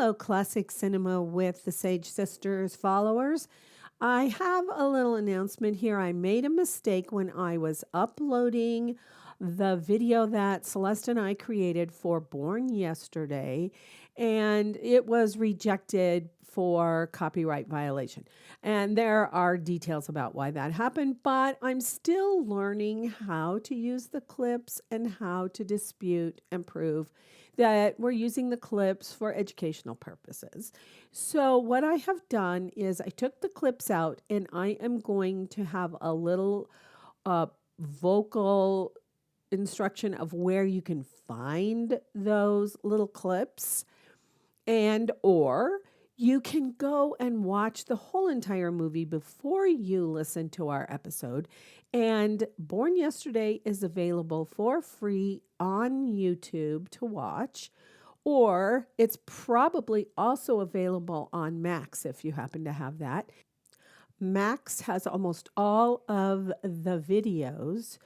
Hello, Classic Cinema with the Sage Sisters followers. I have a little announcement here. I made a mistake when I was uploading the video that Celeste and I created for Born Yesterday, and it was rejected for copyright violation. And there are details about why that happened, but I'm still learning how to use the clips and how to dispute and prove that we're using the clips for educational purposes. So, what I have done is I took the clips out and I am going to have a little uh, vocal instruction of where you can find those little clips and or you can go and watch the whole entire movie before you listen to our episode. And Born Yesterday is available for free on YouTube to watch, or it's probably also available on Max if you happen to have that. Max has almost all of the videos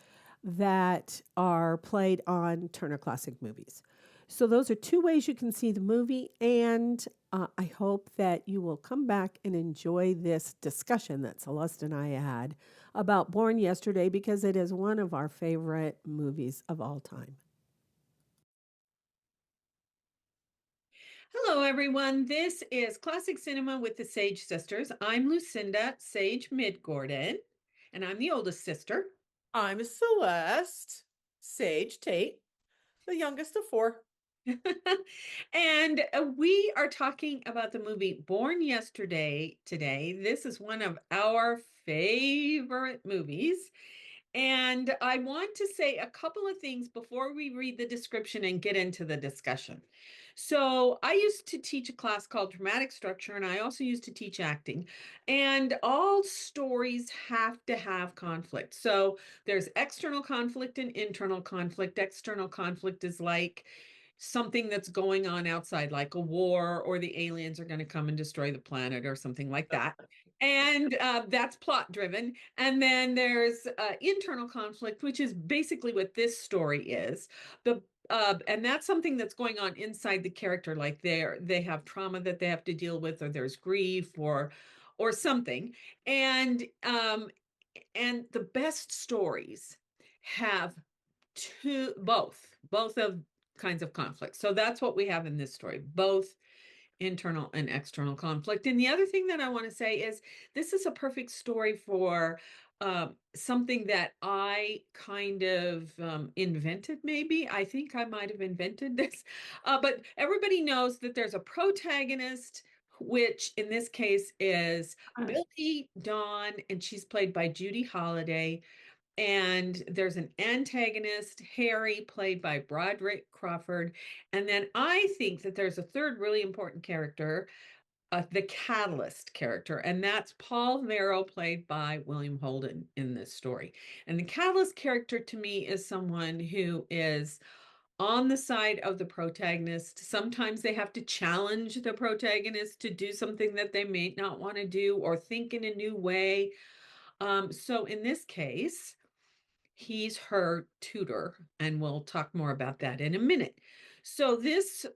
that are played on Turner Classic Movies. So, those are two ways you can see the movie, and I hope that you will come back and enjoy this discussion that Celeste and I had about Born Yesterday because it is one of our favorite movies of all time. Hello, everyone. This is Classic Cinema with the Sage Sisters. I'm Lucinda Sage Midgordon, and I'm the oldest sister. I'm Celeste, Sage Tate, the youngest of four. And we are talking about the movie Born Yesterday today. This is one of our favorite movies. And I want to say a couple of things before we read the description and get into the discussion. So, I used to teach a class called Dramatic Structure, and I also used to teach acting. And all stories have to have conflict. So, there's external conflict and internal conflict. External conflict is like something that's going on outside, like a war, or the aliens are going to come and destroy the planet, or something like that. And that's plot driven. And then there's internal conflict, which is basically what this story is. The and that's something that's going on inside the character, like they have trauma that they have to deal with, or there's grief, or something. And and the best stories have both of kinds of conflict. So that's what we have in this story, both internal and external conflict. And the other thing that I want to say is this is a perfect story for something that I kind of invented, maybe. I think I might have invented this. But everybody knows that there's a protagonist, which in this case is Billy Dawn, and she's played by Judy Holliday. And there's an antagonist, Harry, played by Broderick Crawford. And then I think that there's a third really important character, the catalyst character, and that's Paul Merrow, played by William Holden in this story. And the catalyst character to me is someone who is on the side of the protagonist. Sometimes they have to challenge the protagonist to do something that they may not want to do or think in a new way. So in this case, he's her tutor, and we'll talk more about that in a minute. So this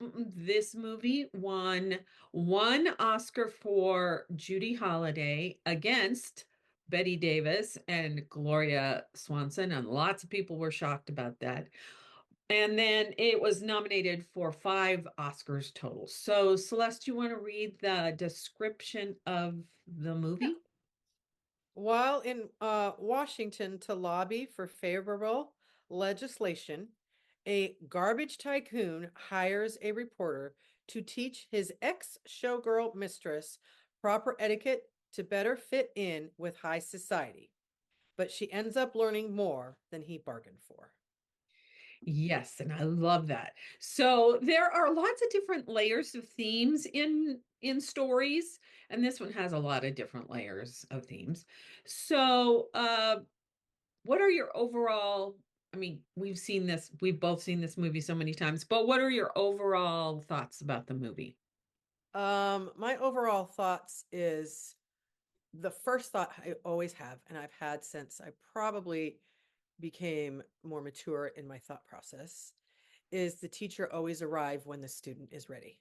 movie won one Oscar for Judy Holliday against Betty Davis and Gloria Swanson, and lots of people were shocked about that. And then it was nominated for 5 Oscars total. So Celeste, you want to read the description of the movie? While in Washington to lobby for favorable legislation, a garbage tycoon hires a reporter to teach his ex-showgirl mistress proper etiquette to better fit in with high society. But she ends up learning more than he bargained for. Yes, and I love that. So there are lots of different layers of themes in stories, and this one has a lot of different layers of themes. So, what are your overall, I mean, we've both seen this movie so many times, but what are your overall thoughts about the movie? My overall thoughts is the first thought I always have, and I've had since I probably became more mature in my thought process, is the teacher always arrive when the student is ready.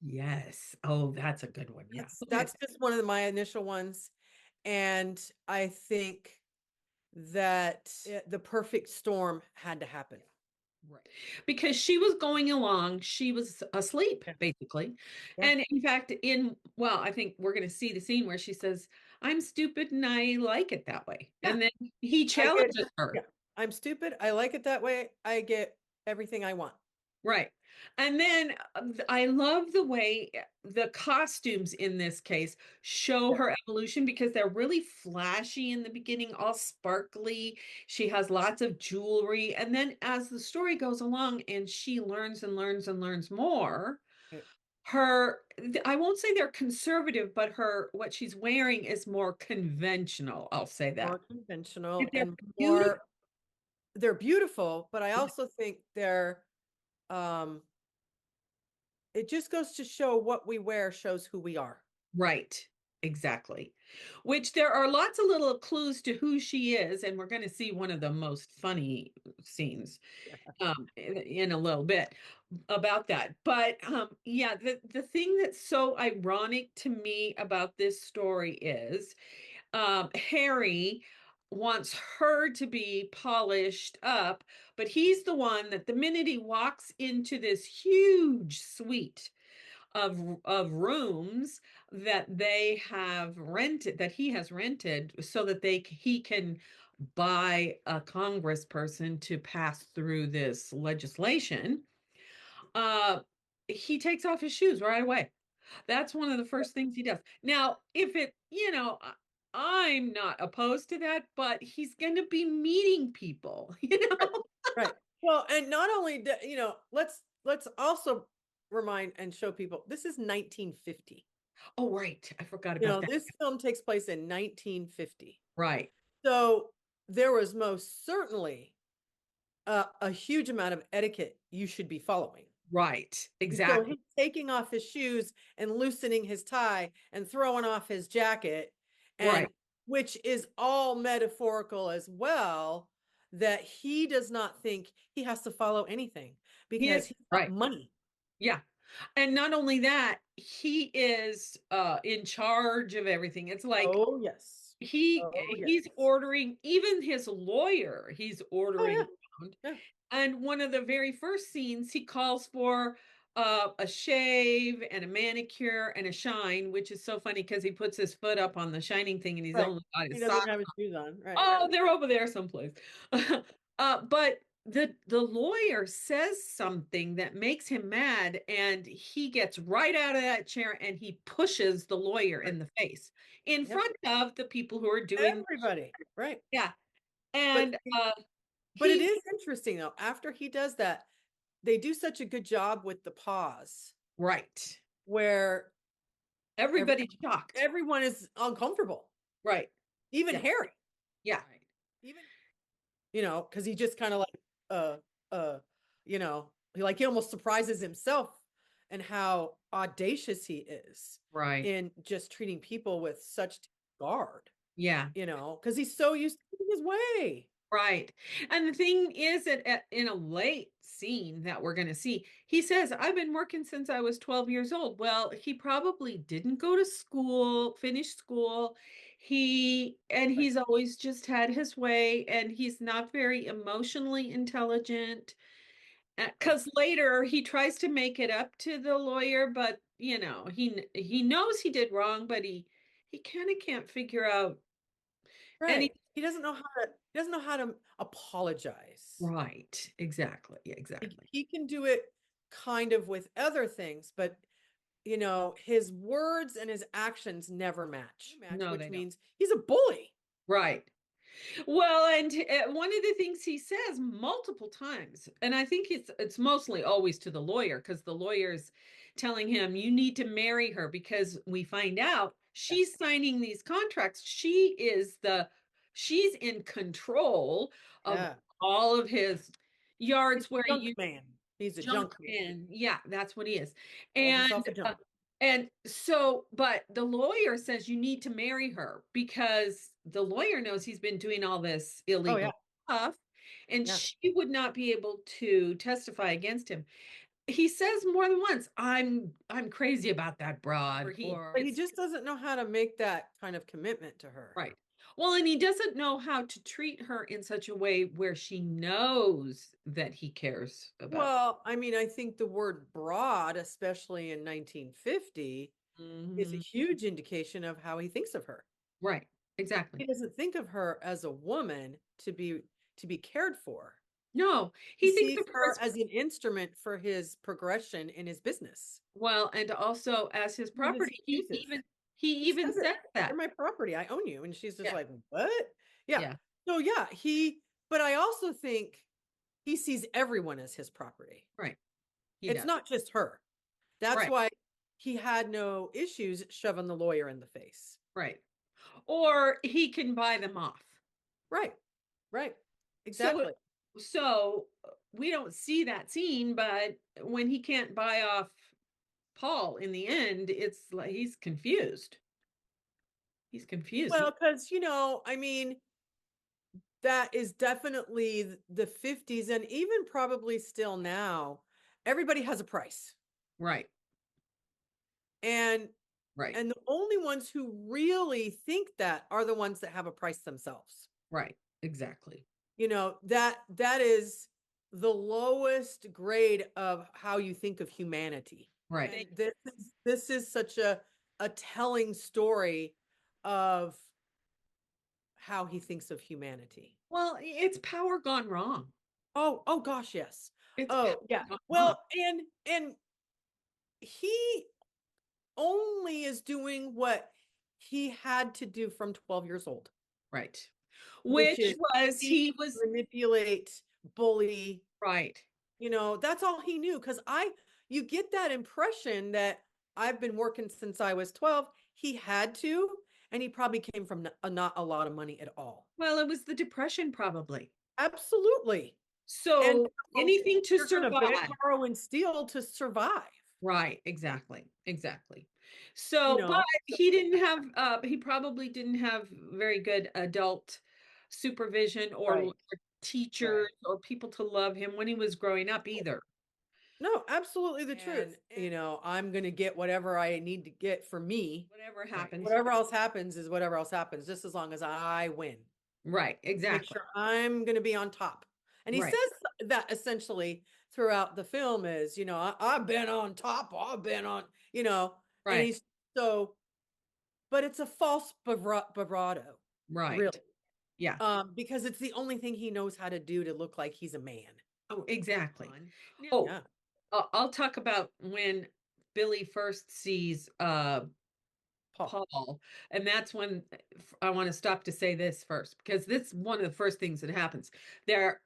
Yes. Oh, that's a good one. Yeah. Okay. That's just one of my initial ones. And I think that the perfect storm had to happen. Right. Because she was going along, she was asleep, Yeah. basically. Yeah. And in fact, well, I think we're going to see the scene where she says, I'm stupid and I like it that way. Yeah. And then he I get, challenges her. yeah, I'm stupid. I like it that way. I get everything I want. Right. And then I love the way the costumes in this case show Yeah. her evolution because they're really flashy in the beginning, all sparkly. She has lots of jewelry. And then as the story goes along and she learns and learns and learns more, Right. I won't say they're conservative, but what she's wearing is more conventional. I'll say More that. conventional They're and beautiful. more, they're beautiful, but I also think they're, um, it just goes to show what we wear shows who we are. Right, exactly. Which there are lots of little clues to who she is, and we're going to see one of the most funny scenes in a little bit about that. But yeah, the thing that's so ironic to me about this story is Harry wants her to be polished up, but he's the one that the minute he walks into this huge suite of rooms that they have rented that he has rented so that he can buy a congressperson to pass through this legislation. uh he takes off his shoes right away. That's one of the first things he does. Now if it I'm not opposed to that, but he's going to be meeting people. Right. Right. Well, and not only, let's also remind and show people this is 1950. Oh right, I forgot about that. This film takes place in 1950. Right. So there was most certainly a huge amount of etiquette you should be following. Right, And so exactly. he's taking off his shoes and loosening his tie and throwing off his jacket, Right. and which is all metaphorical as well, that he does not think he has to follow anything He is because he's got right. money. Yeah. And not only that, he is in charge of everything. It's like Oh, yes. Oh, he's yes. ordering even his lawyer, he's Oh, ordering yeah. around. Yeah. And one of the very first scenes, he calls for a shave and a manicure and a shine, which is so funny because he puts his foot up on the shining thing and he's Right. only got He his doesn't sock. have his shoes on. Right. Oh, they're over there someplace. But the lawyer says something that makes him mad, and he gets right out of that chair and he pushes the lawyer Right. in the face in Yep. front of the people who are doing. Everybody. Right. Yeah. But And but it he is interesting though. After he does that, they do such a good job with the pause right. where every, Everybody's shocked. everyone is uncomfortable. Right. Even Yeah. Harry. Yeah. Even because he just kind of like uh he almost surprises himself and how audacious he is Right. in just treating people with such disregard, Yeah. because he's so used to his way. Right. And the thing is that in a late scene that we're going to see, he says, I've been working since I was 12 years old. Well, he probably didn't go to school, finish school. Right. He's always just had his way, and he's not very emotionally intelligent. Right. Because later he tries to make it up to the lawyer, but he knows he did wrong, but he kind of can't figure out any. Right. He doesn't know how to apologize. Right. Exactly. He, Exactly. he can do it kind of with other things, but his words and his actions never match, No, which they don't. means he's a bully. Right. Well, and one of the things he says multiple times, and I think it's mostly always to the lawyer because the lawyer's telling him you need to marry her because we find out Yeah. she's signing these contracts. She's in control of Yeah. all of his He's yards a where junk man. He's a junk junk man. man. Yeah, that's what he is. Calls And himself a junk. but the lawyer says you need to marry her because the lawyer knows he's been doing all this Oh, yeah. illegal stuff, and Yeah. she would not be able to testify against him. he says more than once, I'm crazy about that broad. But he just doesn't know how to make that kind of commitment to her. Right. Well, and he doesn't know how to treat her in such a way where she knows that he cares about. Well, I mean, I think the word broad, especially in 1950, is a huge indication of how he thinks of her. Right. Exactly. He doesn't think of her as a woman to be cared for. No, He he thinks sees of her her as, as an instrument for his progression in his business. well, and also as his Even his property. He excuses. even He even says it. says that. You're my property. I own you. And she's just Yeah. like, what? Yeah. Yeah. So yeah, but I also think he sees everyone as his property. Right. He It's does. not just her. That's Right. why he had no issues shoving the lawyer in the face. Right. Or he can buy them off. Right. Right. So Exactly. we don't see that scene, but when he can't buy off Paul in the end, it's like he's confused. He's confused. Well, because, I mean, that is definitely the 50s and even probably still now. Everybody has a price. Right. And Right. and the only ones who really think that are the ones that have a price themselves. Right. Exactly. That is the lowest grade of how you think of humanity. Right. And this is such a telling story of how he thinks of humanity. Well, it's power gone wrong. Oh gosh, yes. It's Oh, yeah. power gone wrong. Well, and he only is doing what he had to do from 12 years old, Right. which Which is was he was manipulate, bully. right. That's all he knew. Because you get that impression that I've been working since I was 12. He had to, and he probably came from not a lot of money at all. Well, it was the depression probably. Absolutely. And So anything to you're going to beg, survive. borrow, and steal to survive. Right, exactly. Exactly. So, but he didn't have he probably didn't have very good adult supervision or Right. teachers or people to love him when he was growing up either. No, absolutely the truth. I'm going to get whatever I need to get for me. Whatever happens. Whatever else happens is whatever else happens, just as long as I win. Right, Make exactly. sure I'm going to be on top. And he Right. says that essentially throughout the film is, I've been on top. I've been on, and Right. he's but it's a false bravado. Right. Really. Yeah. Because it's the only thing he knows how to do to look like he's a man. Oh, exactly. Oh, yeah. I'll talk about when Billy first sees Paul. And that's when I want to stop to say this first, because this is one of the first things that happens.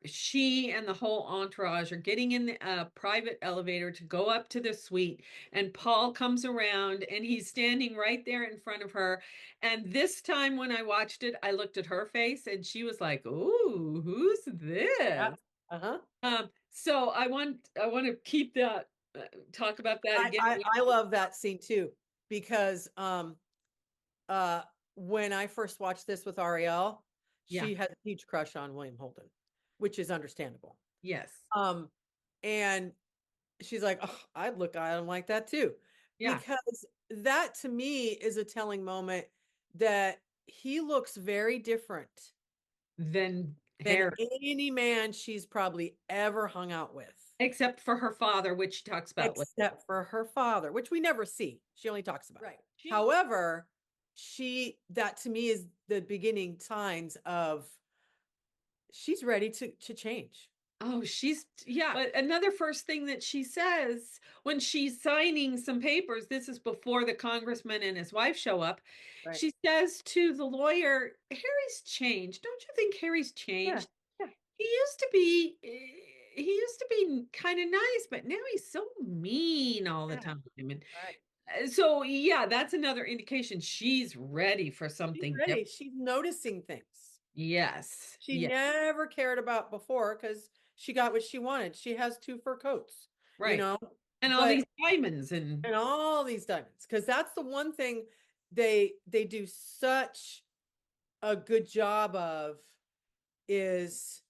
She and the whole entourage are getting in the private elevator to go up to the suite, and Paul comes around and he's standing right there in front of her. And this time when I watched it, I looked at her face and she was like, "Ooh, who's this?" Yeah. So I want to keep that talk about that again. I love that scene too, because when I first watched this with Ariel, she had a huge crush on William Holden, which is understandable. Yes. And she's like, oh, I'd look at him like that too. Yeah. Because that to me is a telling moment that he looks very different than than any man she's probably ever hung out with. Except for her father, which she talks about. Except for her father, which we never see. She only talks about. Right. However, that to me is the beginning signs of she's ready to change. Oh, yeah. But another first thing that she says when she's signing some papers, this is before the congressman and his wife show up. Right. She says to the lawyer, Harry's changed. Don't you think Harry's changed? Yeah. He used to be kind of nice, but now he's so mean all the time. And so, yeah, that's another indication she's ready for something different. She's noticing things. Yes. She never cared about before because she got what she wanted. She has 2 fur coats, right? And all these diamonds and all these diamonds. Because that's the one thing they do such a good job of is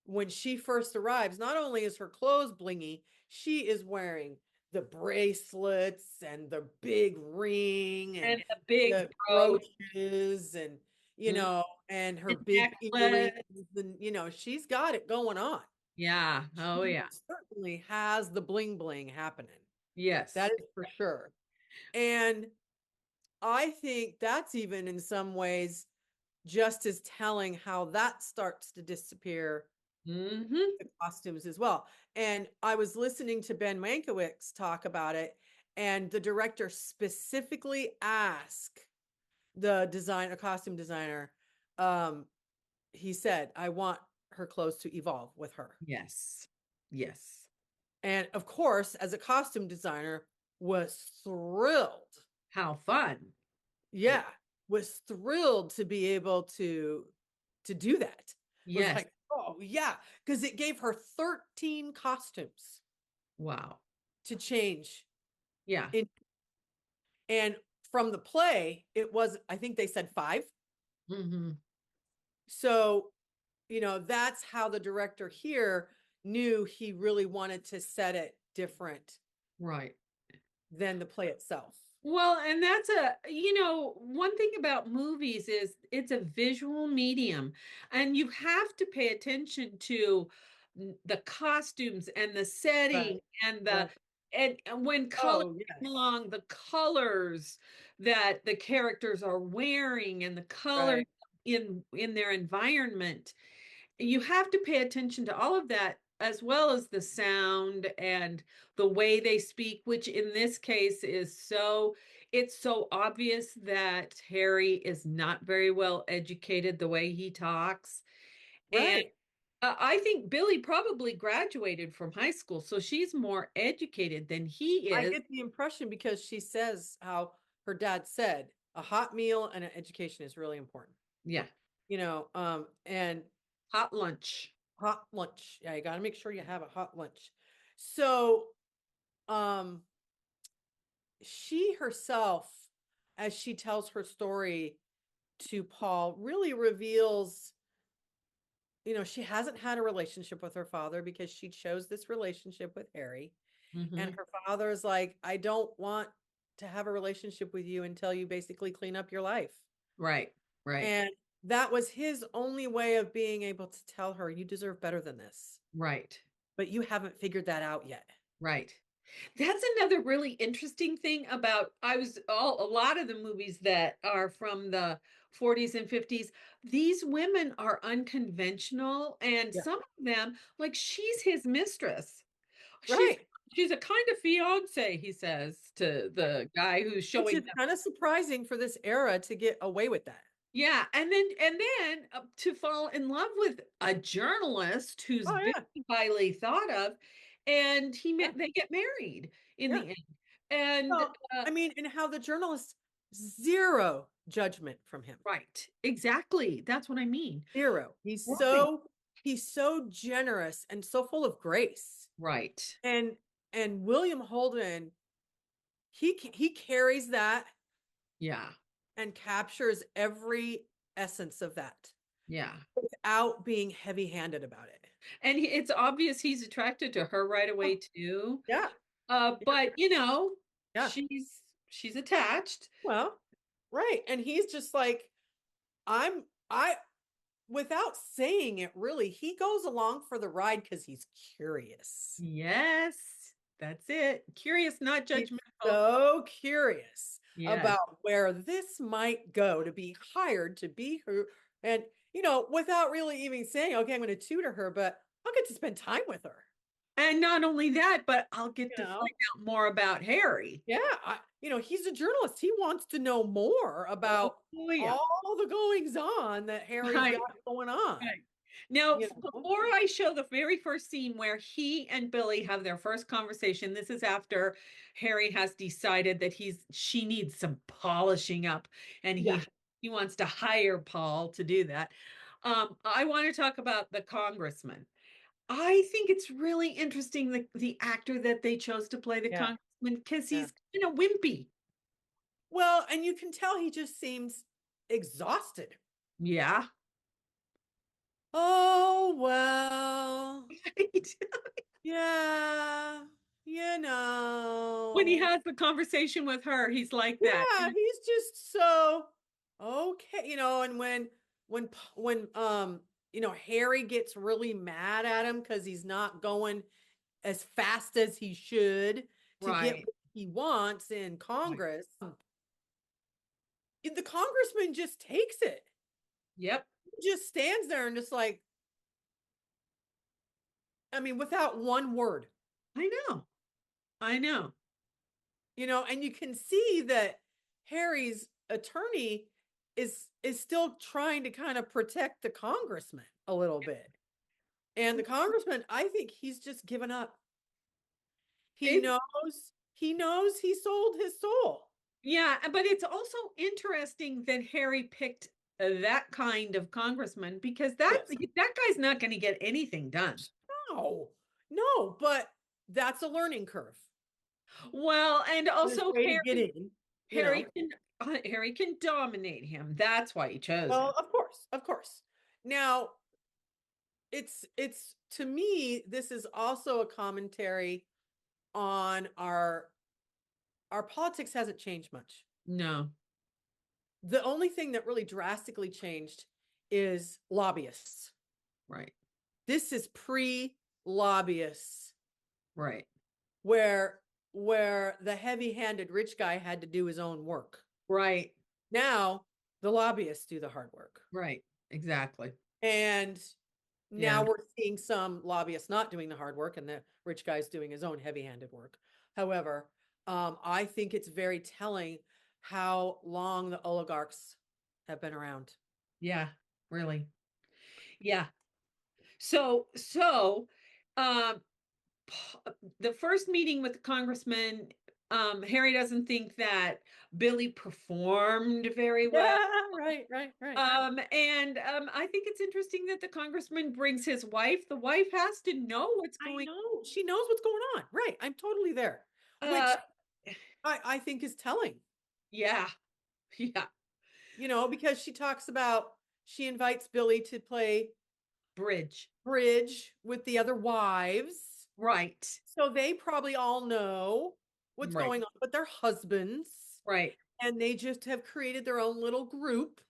when she first arrives, not only is her clothes blingy, she is wearing the bracelets and the big ring and And the big the brooch brooches and, and and her the big earrings. necklace. And, she's got it going on. Yeah. Oh, She yeah. certainly has the bling bling happening. Yes. That is for sure. And I think that's even in some ways just as telling how that starts to disappear Mm-hmm. the costumes as well. And I was listening to Ben Mankiewicz talk about it, and the director specifically asked a costume designer, um, he said, I want her clothes to evolve with her. Yes. Yes. And of course, as a costume designer, was thrilled. How fun. Yeah. Yeah, was thrilled to be able to do that. Was Yes. like, oh yeah, because it gave her 13 costumes Wow. to change Yeah. in. And from the play, it was, I think they said 5. Mm-hmm. So, that's how the director here knew he really wanted to set it different Right. than the play itself. Well, and that's one thing about movies is it's a visual medium, and you have to pay attention to the costumes and the setting Right. and Right. and when colors Oh, come yes. along, the colors that the characters are wearing and the colors Right. in their environment. You have to pay attention to all of that as well as the sound and the way they speak, which in this case is it's so obvious that Harry is not very well educated the way he talks. And Right. I think Billy probably graduated from high school, so she's more educated than he I is. get the impression because she says how her dad said a hot meal and an education is really important. Yeah, And hot lunch. hot lunch. Yeah, you got to make sure you have a hot lunch. So, um, she herself, as she tells her story to Paul, really reveals, she hasn't had a relationship with her father because she chose this relationship with Harry. And Hmm. her father is like, I don't want to have a relationship with you until you basically clean up your life. Right, right, And that was his only way of being able to tell her, you deserve better than this. right. But you haven't figured that out yet. Right. That's another really interesting thing about a lot of the movies that are from the 40s and 50s. These women are unconventional, and Yeah. some of them, like she's his mistress. She's Right. she's a kind of fiance, he says to the guy who's Which showing is them. kind of surprising for this era to get away with that. Yeah, and then to fall in love with a journalist who's Oh, very yeah. highly thought of, and Yeah. they get married in Yeah. the end. And Well, I mean, and how the journalist, zero judgment from him. right, exactly. That's what I mean. Zero. Right. He's so generous and so full of grace. Right. And William Holden, he carries that Yeah. and captures every essence of that Yeah. without being heavy-handed about it. And it's obvious he's attracted to her right Oh, away too. yeah. Yeah. But Yeah. she's attached. Well, right. And he's just like, I without saying it really, he goes along for the ride because he's curious. Yes, that's it. Curious, not He's judgmental. so curious Yes. about where this might go to be hired to be her. And, without really even saying, okay, I'm going to tutor her, but I'll get to spend time with her. And not only that, but I'll get You to find know, out more about Harry. yeah, he's a journalist. He wants to know more about Oh yeah. all the goings on that Harry's got Right. going on. Right. Now, You know, before I show the very first scene where he and Billy have their first conversation, this is after Harry has decided that she needs some polishing up, and yeah, he wants to hire Paul to do that. I want to talk about the congressman. I think it's really interesting the actor that they chose to play the yeah, congressman because yeah. he's kind of wimpy. Well, and you can tell he just seems exhausted. Yeah. Oh, well, Right. yeah. you When he know, has the conversation with her, he's like that. yeah, he's just so okay, and when Harry gets really mad at him because he's not going as fast as he should to get Right. what he wants in Right. Congress, the congressman just takes it. Yep. He just stands there and just like, I mean, without one word, I know. I know. and you can see that Harry's attorney is still trying to kind of protect the congressman a little bit. And the congressman, I think he's just given up. He It's knows, he knows he sold his soul. Yeah, but it's also interesting that Harry picked that kind of congressman because Yes. that guy's not going to get anything done. No, no, but that's a learning curve. Well, and His also way to get in, you know. Harry can dominate him. That's why he chose him. Well, of course. Now, it's to me, this is also a commentary on our politics hasn't changed much. No, The only thing that really drastically changed is lobbyists. right, This is pre-lobbyists right, where the heavy-handed rich guy had to do his own work. right, Now the lobbyists do the hard work. right. Exactly. And Yeah, now we're seeing some lobbyists not doing the hard work and the rich guy's doing his own heavy-handed work. However, I think it's very telling how long the oligarchs have been around. yeah, really. Yeah. So, um, the first meeting with the congressman, Harry doesn't think that Billy performed very well. Yeah, right, right, right. And I think it's interesting that the congressman brings his wife. The wife has to know what's I going. know. She knows what's going on. Right. I'm totally there. Which Uh, I think is telling, yeah, yeah, because she talks about she invites Billy to play bridge. bridge with the other wives. Right, So they probably all know what's right, going on with their husbands. right, And they just have created their own little group,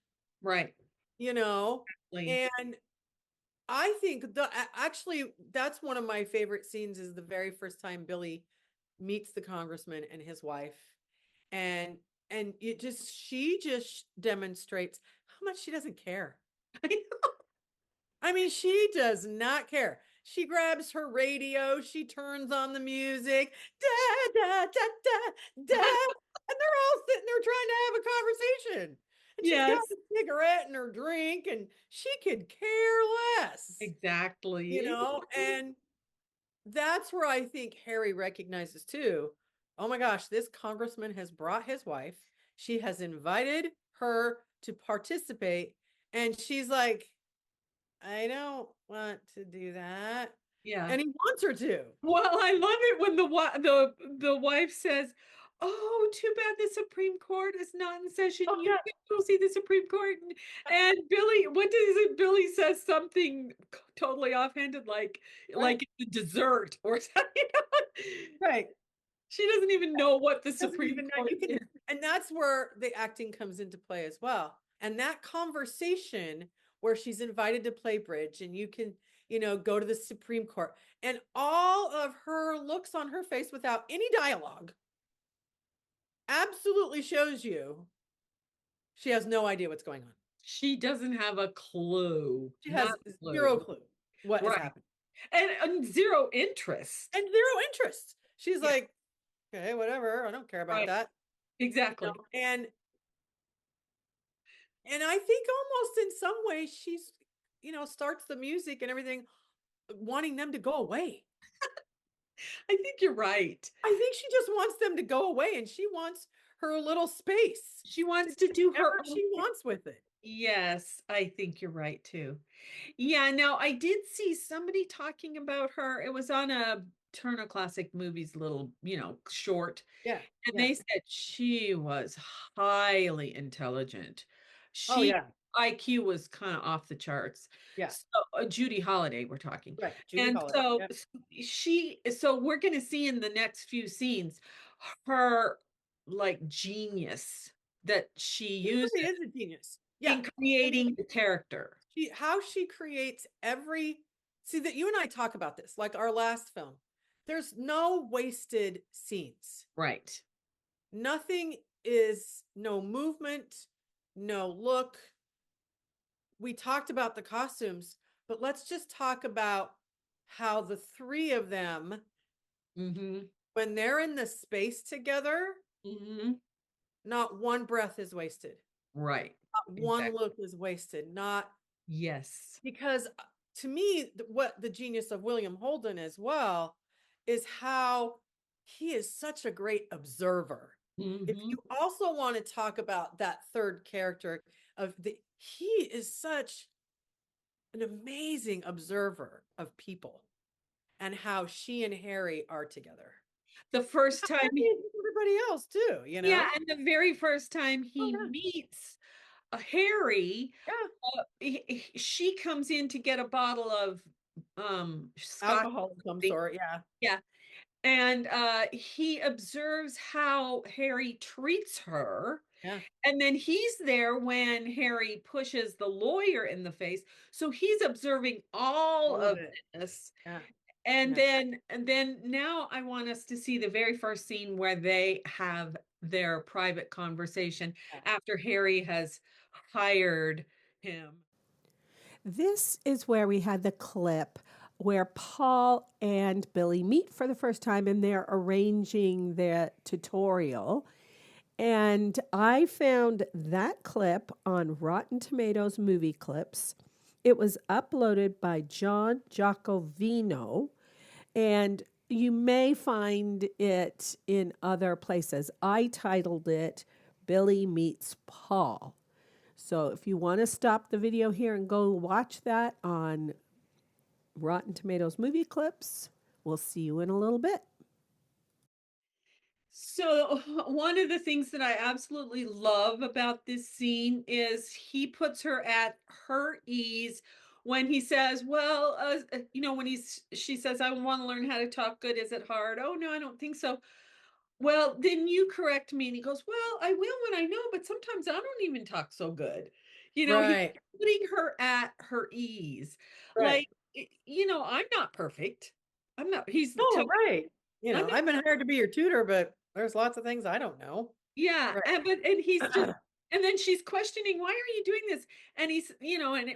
right. you know. Like, And I think actually that's one of my favorite scenes is the very first time Billy meets the congressman and his wife. And she just demonstrates how much she doesn't care. I mean, she does not care. She grabs her radio, she turns on the music, da da da da da, and they're all sitting there trying to have a conversation. And she's got yes, a cigarette and her drink, and she could care less, exactly. and that's where I think Harry recognizes too. Oh my gosh, this congressman has brought his wife. She has invited her to participate, and she's like, I don't want to do that. Yeah. And he wants her to. Well, I love it when the wife says, "Oh, too bad the Supreme Court is not in session. Oh, You yeah. can go see the Supreme Court." And Billy, what does it? Billy says something totally offhanded, Right. like it's a dessert or something. Right. She doesn't even know what the Doesn't Supreme even know Court you can, is. and that's where the acting comes into play as well. And that conversation where she's invited to play bridge and you can, go to the Supreme Court and all of her looks on her face without any dialogue absolutely shows you she has no idea what's going on. She doesn't have a clue. She Not has a zero clue. clue what is Right. happening And zero interest. and zero interest. She's Yeah. like, okay, whatever. I don't care about Right. that. Exactly. And I think almost in some ways she's, starts the music and everything, wanting them to go away. I think you're right. I think she just wants them to go away and she wants her little space She to wants do to do her whatever own she wants with it. Yes, I think you're right too. Yeah, now I did see somebody talking about her. It was on a Turner Classic Movies little, short, Yeah. and Yeah. they said she was highly intelligent. Oh She yeah. IQ was kind of off the charts. Yeah. So Judy Holliday, we're talking. Right. Judy And Holliday. so Yeah. so we're going to see in the next few scenes her like genius that she She uses really is a genius. Yeah. in creating the character. How she creates see that you and I talk about this, like our last film. There's no wasted scenes. Right. Nothing is no movement, no look. We talked about the costumes, but let's just talk about how the three of them, Mm-hmm. when they're in the space together, Mm-hmm. not one breath is wasted. Right. Not one Exactly. look is wasted. Not Yes. because to me, what the genius of William Holden as well is how he is such a great observer. If Mm-hmm. you also want to talk about that third character he is such an amazing observer of people and how she and Harry are together. The first That time means everybody else too, yeah, and the very first time Oh, he yeah. meets Harry, Yeah. she comes in to get a bottle of scotch. Alcohol of some sort. Yeah. Yeah. And he observes how Harry treats her. Yeah. And then he's there when Harry pushes the lawyer in the face. So he's observing all All of of it. this. Yeah. And Yeah. then now I want us to see the very first scene where they have their private conversation Yeah. after Harry has hired him. This is where we had the clip where Paul and Billy meet for the first time and they're arranging the tutorial. And I found that clip on Rotten Tomatoes movie clips. It was uploaded by John Giacovino, and you may find it in other places. I titled it Billy Meets Paul. So if you want to stop the video here and go watch that on Rotten Tomatoes movie clips, we'll see you in a little bit. So one of the things that I absolutely love about this scene is he puts her at her ease when he says, well, when she says, I want to learn how to talk good. Is it hard? Oh, no, I don't think so. Well, then you correct me. And he goes, well, I will when I know, but sometimes I don't even talk so good. He's Right. putting her at her ease. Right. Like, I'm not perfect. I'm not, Oh, right. I'm not I've been hired to be your tutor, but there's lots of things I don't know. yeah, Right. and he's just and then she's questioning, why are you doing this? And he's,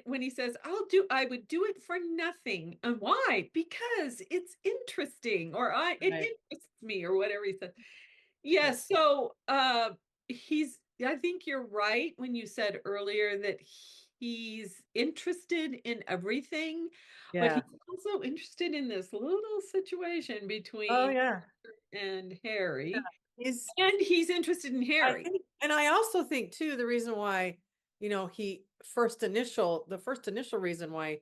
when he says, I would do it for nothing. And why? Because it's interesting, or it Right. interests me, or whatever he said. Yeah. Yeah, so I think you're right when you said earlier that he's interested in everything, but Yeah. he's also interested in this little situation Oh, between yeah. and Harry. He's, And he's interested in I Harry. think, and I also think too, the reason why, the first initial reason why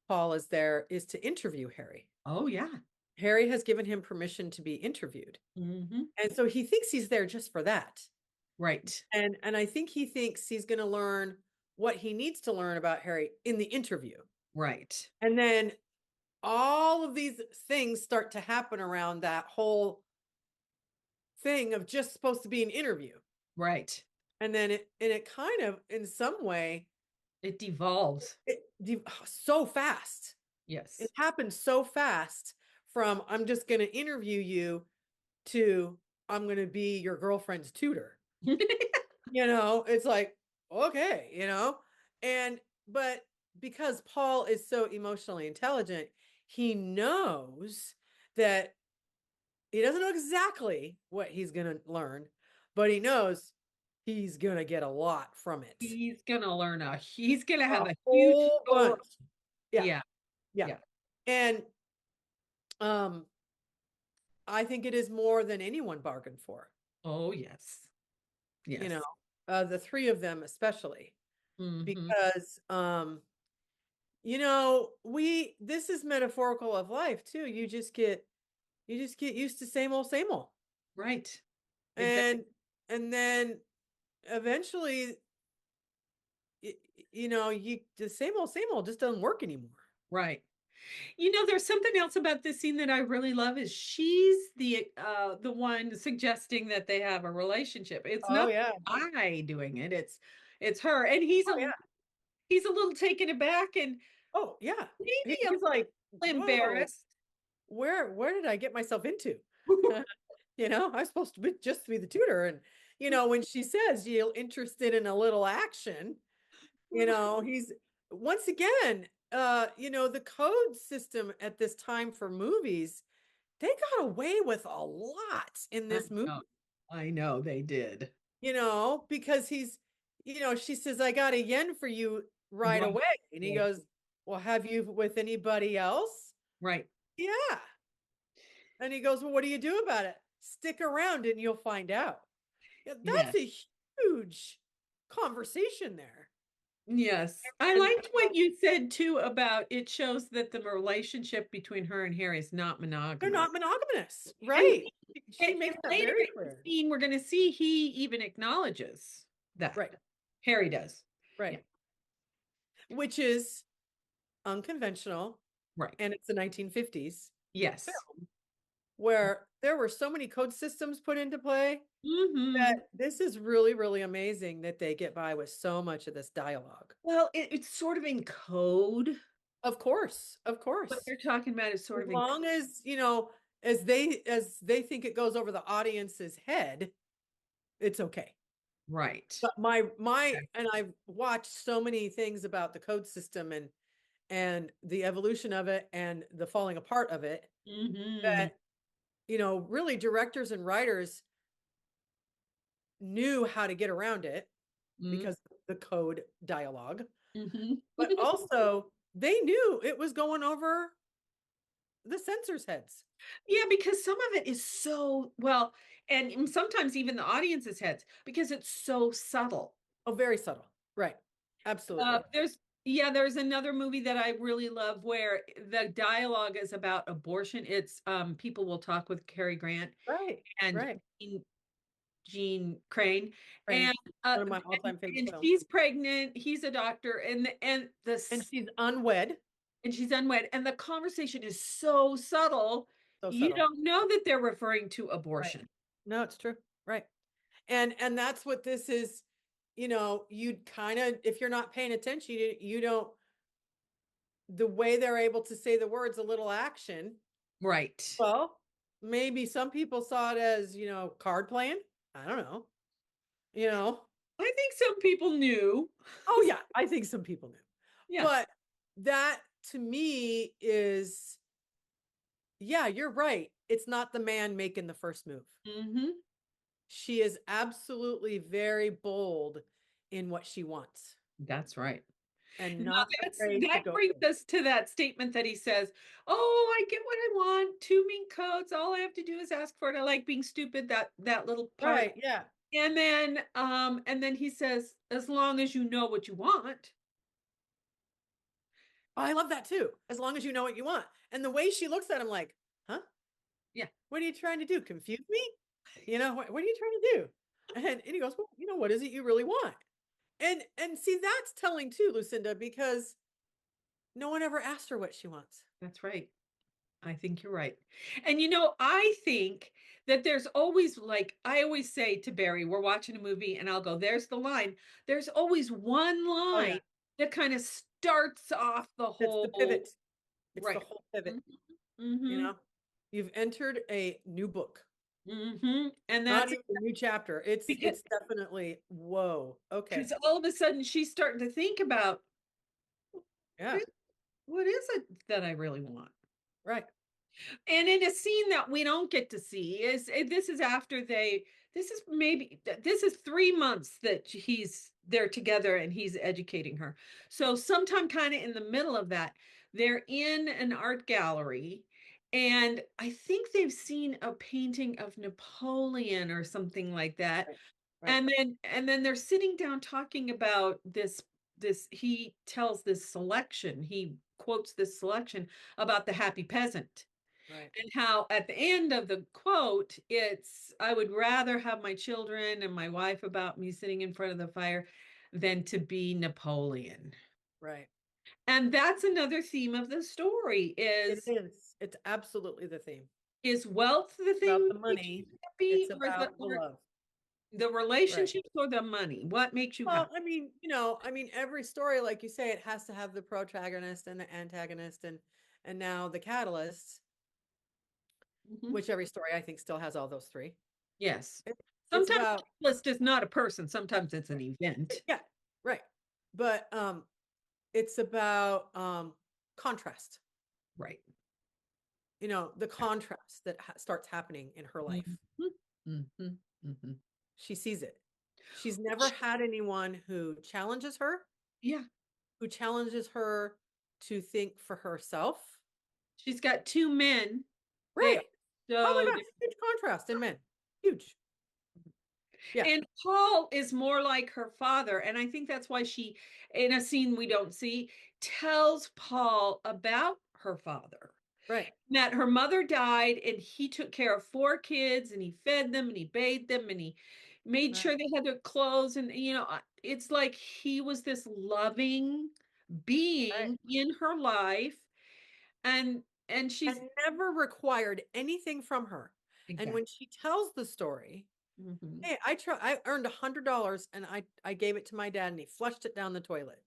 Paul is there is to interview Harry. Oh, yeah. Harry has given him permission to be interviewed. Mhm. And so he thinks he's there just for that. Right. And I think he thinks he's going to learn what he needs to learn about Harry in the interview. Right. And then all of these things start to happen around that whole thing of just supposed to be an interview. Right. And then it kind of, in some way, It devolves. so fast. Yes. It happened so fast from I'm just going to interview you to I'm going to be your girlfriend's tutor. It's like, okay, but because Paul is so emotionally intelligent, he knows that he doesn't know exactly what he's going to learn, but he knows he's going to get a lot from it. He's gonna have a huge Whole story. bunch. Yeah. Yeah. Yeah. Yeah. And I think it is more than anyone bargained for. Oh, yes. Yes. The three of them especially, Mhm. because this is metaphorical of life too. You just get used to same old, same old. Right. Exactly. And then eventually, the same old just doesn't work anymore. Right. There's something else about this scene that I really love is she's the one suggesting that they have a relationship. It's Oh not yeah. I doing it. It's her. And he's Oh a yeah. he's a little taken aback and Oh yeah. maybe a He's like, little whoa, embarrassed. where did I get myself into? I was supposed to be just be the tutor. And, when she says you're interested in a little action, he's once again, the code system at this time for movies, they got away with a lot in I this movie, know. I know they did. because she says, I got a yen for you right Right. away. And he goes, well, have you with anybody else? Right. Yeah. And he goes, well, what do you do about it? Stick around and you'll find out. Yeah, Yeah. that's a huge conversation there. Yes. I And liked what you said too about it shows that the relationship between her and Harry is not they're monogamous. not monogamous, And right? She and makes that later very in the clear. scene, we're going to see he even acknowledges that. Right, Harry does. right. Yeah. Which is unconventional. Right. And it's the 1950s Yes. where there were so many code systems put into play Hmm. that this is really, really amazing that they get by with so much of this dialogue. Well, it's sort of in code. Of course, of What course. they're talking about is sort As of in long as, as they think it goes over the audience's head, it's okay. right. But and I've watched so many things about the code system and the evolution of it and the falling apart of it Hmm. that, really directors and writers knew how to get around it because of the code dialogue, Hmm. but also they knew it was going over the censors' heads. Yeah, because some of it is so well, and sometimes even the audience's heads because it's so subtle. Oh, very subtle. Right. Absolutely. There's another movie that I really love where the dialogue is about abortion. It's People Will Talk with Cary Grant Right. and Right. Jean Crane, Right. and uh One of my all-time favorite and films. she's pregnant. He's a doctor, And she's unwed. and she's unwed, and the conversation is so subtle. So You subtle. don't know that they're referring to Right. abortion. No, it's true. Right. And that's what this is, you'd kind of, if you're not paying attention, you don't, the way they're able to say the words, a little action. Right. Well, maybe some people saw it as, card playing. I don't know. You know. I think some people knew. Oh yeah, I think some people knew. Yeah. But that to me is, yeah, you're right. It's not the man making the first move. Hmm. She is absolutely very bold in what she wants That's right. and Now not afraid to that go brings for it. us to that statement that he says, "Oh, I get what I want. Two mink coats. All I have to do is ask for it. I like being stupid." That little part. Right, yeah. And then he says, "As long as you know what you want." Oh, I love that too. As long as you know what you want. And the way she looks at him like, huh? Yeah. What are you trying to do? Confuse me? What are you trying to do? And he goes, well, what is it you really want? And see, that's telling too, Lucinda, because no one ever asked her what she wants. That's right. I think you're right. And I think that there's always, like I always say to Barry, we're watching a movie and I'll go, there's the line. There's always one Oh yeah. line that kind of starts off the It's the whole pivot. It's the right. whole pivot. Mm-hmm. You've entered a new book. Mm-hmm. And Not that's even a new chapter. It's because definitely whoa. Okay. all of a sudden she's starting to think about Yeah. what is it that I really want? Right. And in a scene that we don't get to see this is after this is 3 months that they're together and he's educating her. So sometime kind of in the middle of that, they're in an art gallery and I think they've seen a painting of Napoleon or something like that. Right. Right. And then they're sitting down talking about this he tells this selection, he quotes this selection about the happy peasant. Right. And how at the end of the quote, I would rather have my children and my wife about me sitting in front of the fire than to be Napoleon. Right. And that's another theme of the story It is. It's absolutely the theme. is wealth the thing About the that makes you money. happy, It's or about the love. the Right. relationships or the money? What makes you Well, happy? I mean, every story, like you say, it has to have the protagonist and the antagonist and now the catalyst, Mhm. which every story I think still has all those three. Yes. It, it's Sometimes about the list is not a person, sometimes it's an event. yeah, right. But it's about contrast. Right. The contrast that starts happening in her life. Mhm. Mhm. Mhm. She sees it. She's never had anyone who challenges her, Yeah. to think for herself. She's got two men. They are Right. Oh so my gosh, huge contrast in men. Huge. Yeah. And Paul is more like her father. And I think that's why she, in a scene we don't see, tells Paul about her father. Right. That her mother died and he took care of four kids and he fed them and he bathed them and he made Right. sure they had their clothes. And, it's like he was this loving Right. being in her life. And she's And never required anything from her. And exactly. when she tells the story, Mhm. hey, I earned $100 and I gave it to my dad and he flushed it down the toilet.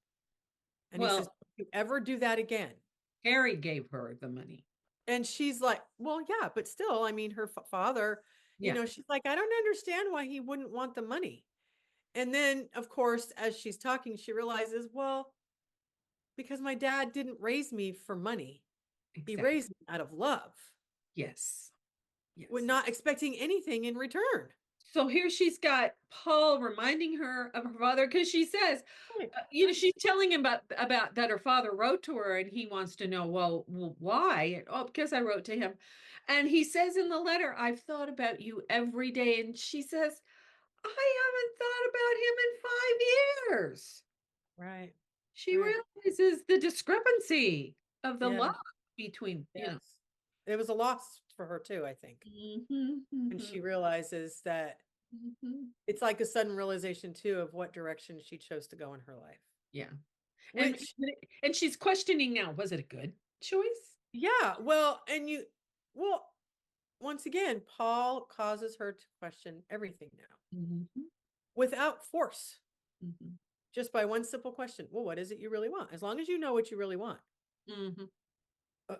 And he says, Well, "Don't you ever do that again?" Harry gave her the money. And she's like, "Well, yeah, but still, I mean, her father, Yeah, she's like, I don't understand why he wouldn't want the money." And then, of course, as she's talking, she realizes, well, because my dad didn't raise me for money. He exactly. raised me out of love, Yes. with Yes. not expecting anything in return. So here she's got Paul reminding her of her father because she says, Right. Right. she's telling him about that her father wrote to her, and he wants to know, well, why? Oh, because I wrote to him, and he says in the letter, "I've thought about you every day," and she says, "I haven't thought about him in 5 years." Right. She Right. realizes the discrepancy of the love Yeah. between. Yes. It was a loss for her too, I think. Mhm, And mhm, she realizes that mhm. it's like a sudden realization too of what direction she chose to go in her life. Yeah. And Which, and she's questioning now, was it a good choice? yeah, well, once again, Paul causes her to question everything now Mhm, without force, mhm, just by one simple question. Well, what is it you really want? As long as you know what you really want. mhm. Uh,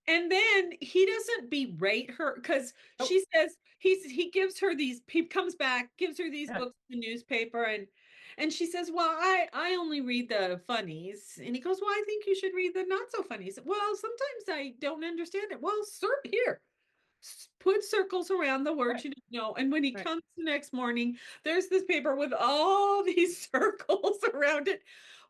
And then he doesn't berate her because oh, she says he gives her he comes back, gives her these yeah, books, the newspaper, and she says, "Well, I only read the funnies." And he goes, "Well, I think you should read the not so funnies." "Well, sometimes I don't understand it." "Well, sir, here. Put circles around the words right, you don't know." And when he right. comes the next morning, there's this paper with all these circles around it.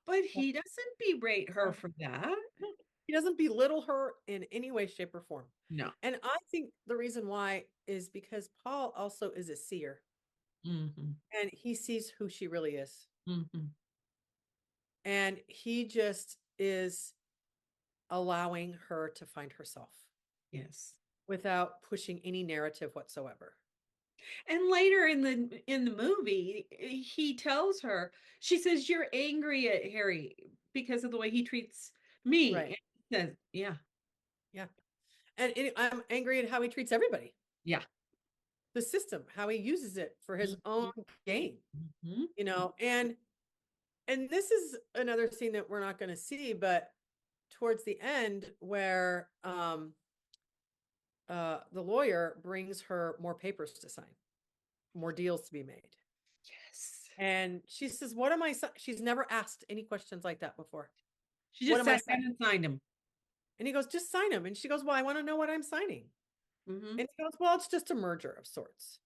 But Yeah. he doesn't berate her No, for that. no. He doesn't belittle her in any way, shape, or form. No. And I think the reason why is because Paul also is a seer Hmm. and he sees who she really is. Hmm. And he just is allowing her to find herself Yes. without pushing any narrative whatsoever. And later in the movie, he tells her, she says, "You're angry at Harry because of the way he treats me." Right. And he says, "Yeah, Yeah. And I'm angry at how he treats everybody. yeah." The system, how he uses it for his own gain, Hmm. and this is another scene that we're not going to see, but towards the end where the lawyer brings her more papers to sign, more deals to be made. Yes. And she says, "What am I?" She's never asked any questions like that before. She "What just am I sat signing?" down and signed him. And he goes, "Just sign them." And she goes, "Well, I want to know what I'm signing." Hmm. And he goes, "Well, it's just a merger of sorts."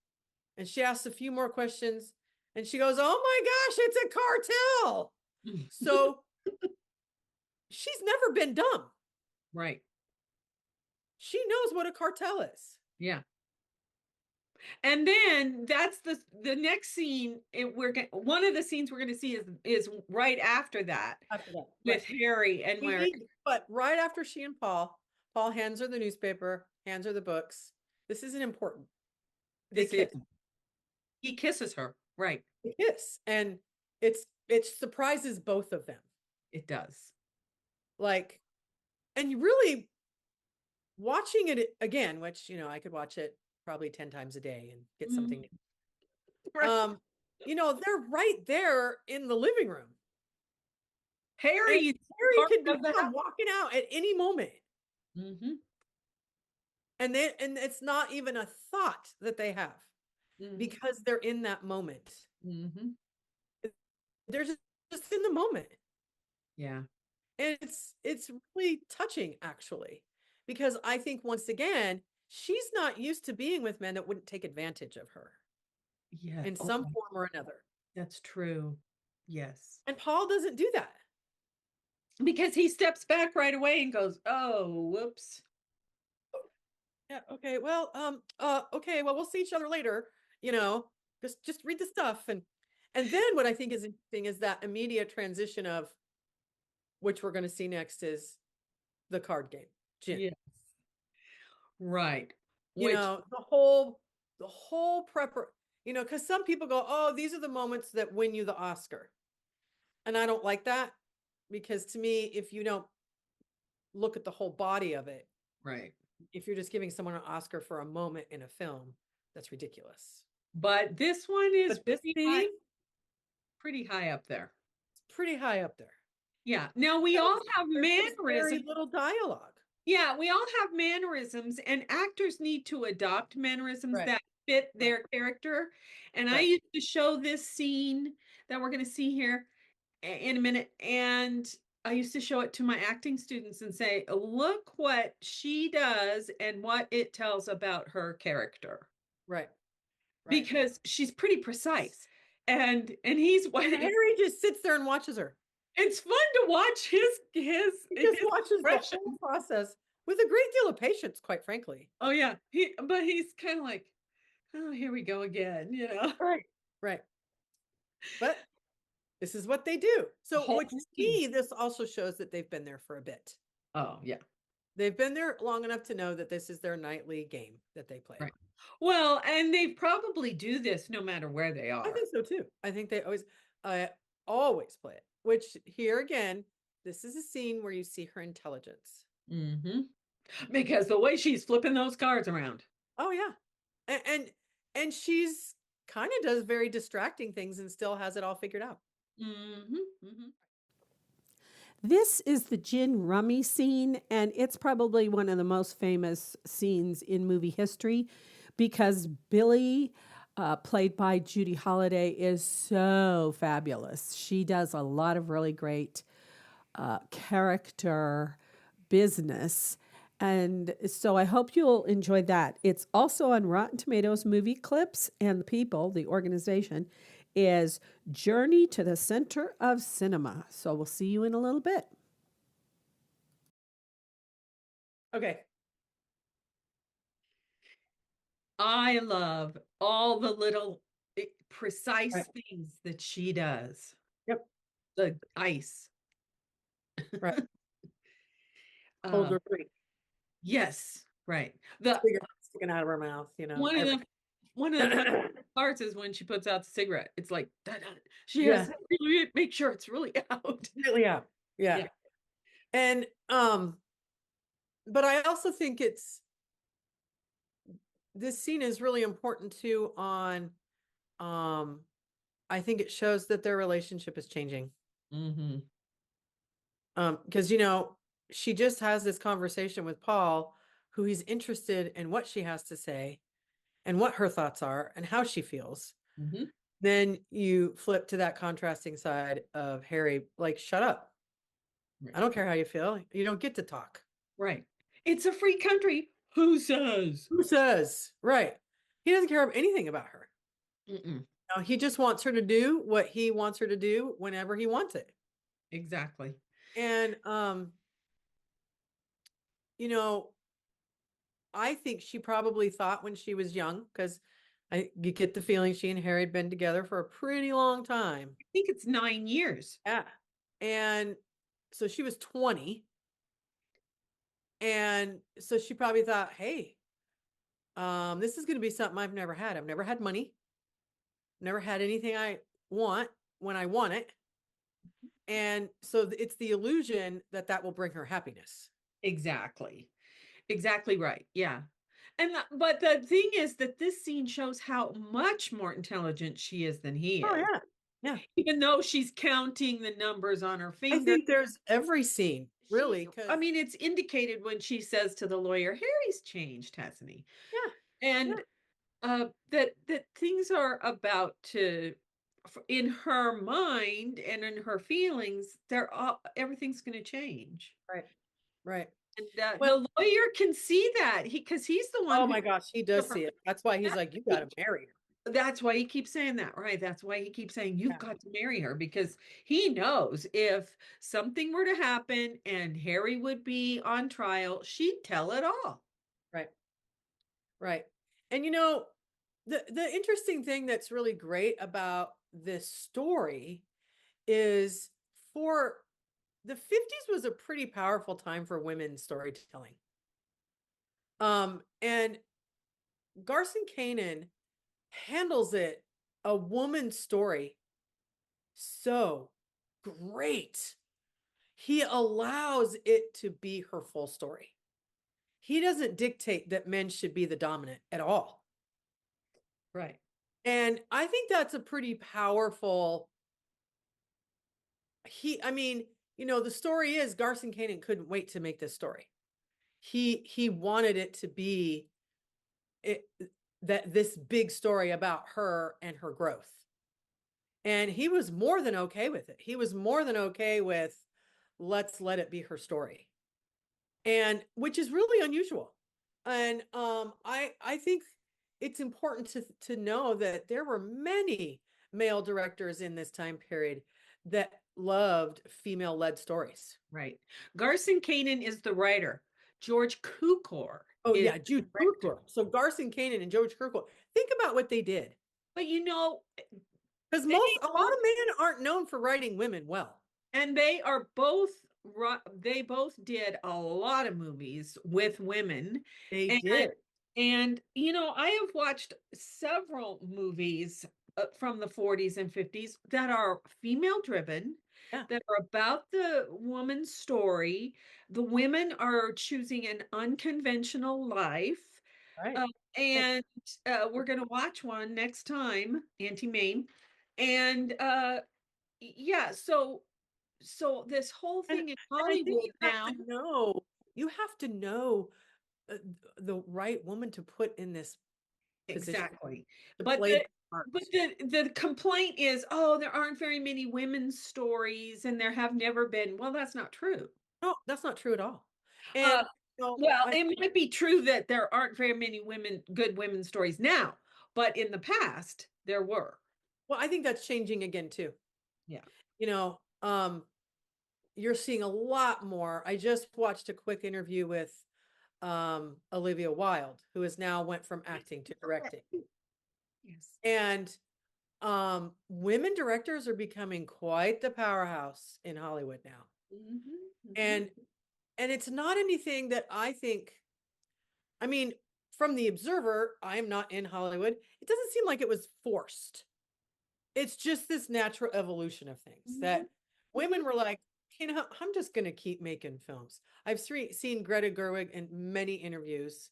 And she asks a few more questions. And she goes, "Oh my gosh, it's a cartel." So she's never been dumb. Right. She knows what a cartel is. Yeah. And then that's the next scene. One of the scenes we're going to see is right after that After that, right. with Harry and where But right after she and Paul hands her the newspaper, hands her the books. This isn't important. They this is kiss. he kisses her. Right. They kiss. And it's it surprises both of them. It does. Like, and you really watching it again, which, I could watch it probably 10 times a day and get something new. Right. They're right there in the living room. And Harry Harry could be of the house. walking out at any moment. Mm-hmm. And it's not even a thought that they have because they're in that moment. Mm-hmm. They're just in the moment. Yeah. And it's really touching, actually, because I think, once again, she's not used to being with men that wouldn't take advantage of her Yeah. in some form or another. That's true. Yes. And Paul doesn't do that. Because he steps back right away and goes, "Oh, whoops." Yeah, okay, well, okay, well, we'll see each other later, just read the stuff. And then what I think is interesting is that immediate transition of, which we're going to see next, is the card game, gin. Yes. Right. The whole prep, because some people go, oh, these are the moments that win you the Oscar. And I don't like that, because to me, if you don't look at the whole body of it, right. If you're just giving someone an Oscar for a moment in a film, that's ridiculous. But this one is pretty high up there. It's pretty high up there. Yeah. Now we all have Very mannerisms. little dialogue. Yeah, we all have mannerisms, and actors need to adopt mannerisms that fit their character. And I used to show this scene that we're going to see here in a minute, and I used to show it to my acting students and say, look what she does and what it tells about her character. Right. Because she's pretty precise. And he's what Harry just sits there and watches her. It's fun to watch he just watches the whole process with a great deal of patience, quite frankly. Oh yeah. But he's kind of like, oh, here we go again, Right. But this is what they do. So what you see, this also shows that they've been there for a bit. Oh, yeah. They've been there long enough to know that this is their nightly game that they play. Right. Well, and they probably do this no matter where they are. I think so too. I think they always play it, which here again, this is a scene where you see her intelligence. Mm-hmm. Because the way she's flipping those cards around. Oh yeah. And she's kind of does very distracting things and still has it all figured out. Mm-hmm. Mm-hmm. This is the gin rummy scene, and it's probably one of the most famous scenes in movie history because Billy, played by Judy Holliday, is so fabulous. She does a lot of really great character business. And so I hope you'll enjoy that. It's also on Rotten Tomatoes Movie Clips, and the people, the organization, is Journey to the Center of Cinema. So we'll see you in a little bit. Okay. I love all the little precise things that she does. Yep. The ice. Right. Hold her free. Yes. Right. Sticking out of her mouth, One of the parts is when she puts out the cigarette. It's like she has to really make sure it's really out. Really out. Yeah. And but I also think this scene is really important too on I think it shows that their relationship is changing. Mm-hmm. Because she just has this conversation with Paul, who he's interested in what she has to say and what her thoughts are and how she feels. Mm-hmm. Then you flip to that contrasting side of Harry, like, shut up. Right. I don't care how you feel. You don't get to talk. Right. It's a free country. Who says? Who says? Right. He doesn't care anything about her. Mm-mm. No, he just wants her to do what he wants her to do whenever he wants it. Exactly. And, I think she probably thought when she was young, because you get the feeling she and Harry had been together for a pretty long time. I think it's 9 years. Yeah. And so she was 20. And so she probably thought, hey, this is going to be something I've never had. I've never had money. Never had anything I want when I want it. And so it's the illusion that that will bring her happiness. Exactly. Exactly right. Yeah. And but the thing is that this scene shows how much more intelligent she is than he Oh is, yeah. Yeah. even though she's counting the numbers on her I finger. think there's every scene, She, really, I because mean, it's indicated when she says to the lawyer, Harry's changed, hasn't he? yeah, And yeah, that things are about to, in her mind and in her feelings, they're all everything's going to change. right, right. And Well, the lawyer can see that because he's the one oh who my gosh, he does see it. That's why he's like, you got to marry her. that's why he keeps saying that, right? That's why he keeps saying, you've Yeah, got to marry her, because he knows if something were to happen and Harry would be on trial, she'd tell it all. right, right. And the interesting thing that's really great about this story is for the 50s was a pretty powerful time for women storytelling. And Garson Kanin handles it, a woman's story, so great. He allows it to be her full story. He doesn't dictate that men should be the dominant at all. Right. And I think that's a pretty powerful I mean, the story is Garson Kanin couldn't wait to make this story. He wanted it to be it, that this big story about her and her growth. And he was more than okay with it. He was more than okay with let's let it be her story. And which is really unusual. And I think it's important to know that there were many male directors in this time period that loved female led stories. Right. Garson Kanin is the writer. George Cukor Oh is yeah, the Jude director. Cukor. So Garson Kanin and George Cukor. Think about what they did, But because they a lot of men aren't known for writing women well. and they are both they both did a lot of movies with women. They and did. I have watched several movies from the 40s and 50s that are female driven, Yeah. that are about the woman's story. The women are choosing an unconventional life. Right. uh, And, and we're going to watch one next time, Auntie Mame. And yeah, so this whole and thing in I think Hollywood now. you have to know uh, the right woman to put in this position Exactly. to But play the the part. but the complaint is, oh, there aren't very many women's stories and there have never been. Well, that's not true. No, that's not true at all. Uh, And well, I it might be true that there aren't very many good women's stories now, but in the past there were. well, I think that's changing again too. Yeah. You know, you're seeing a lot more. I just watched a quick interview with Olivia Wilde, who has now went from acting to directing. Yes. And women directors are becoming quite the powerhouse in Hollywood now. And it's not anything that I think, I mean, from the observer, I am not in Hollywood. It doesn't seem like it was forced. It's just this natural evolution of things that women were like, I'm just going to keep making films. I've seen Greta Gerwig in many interviews,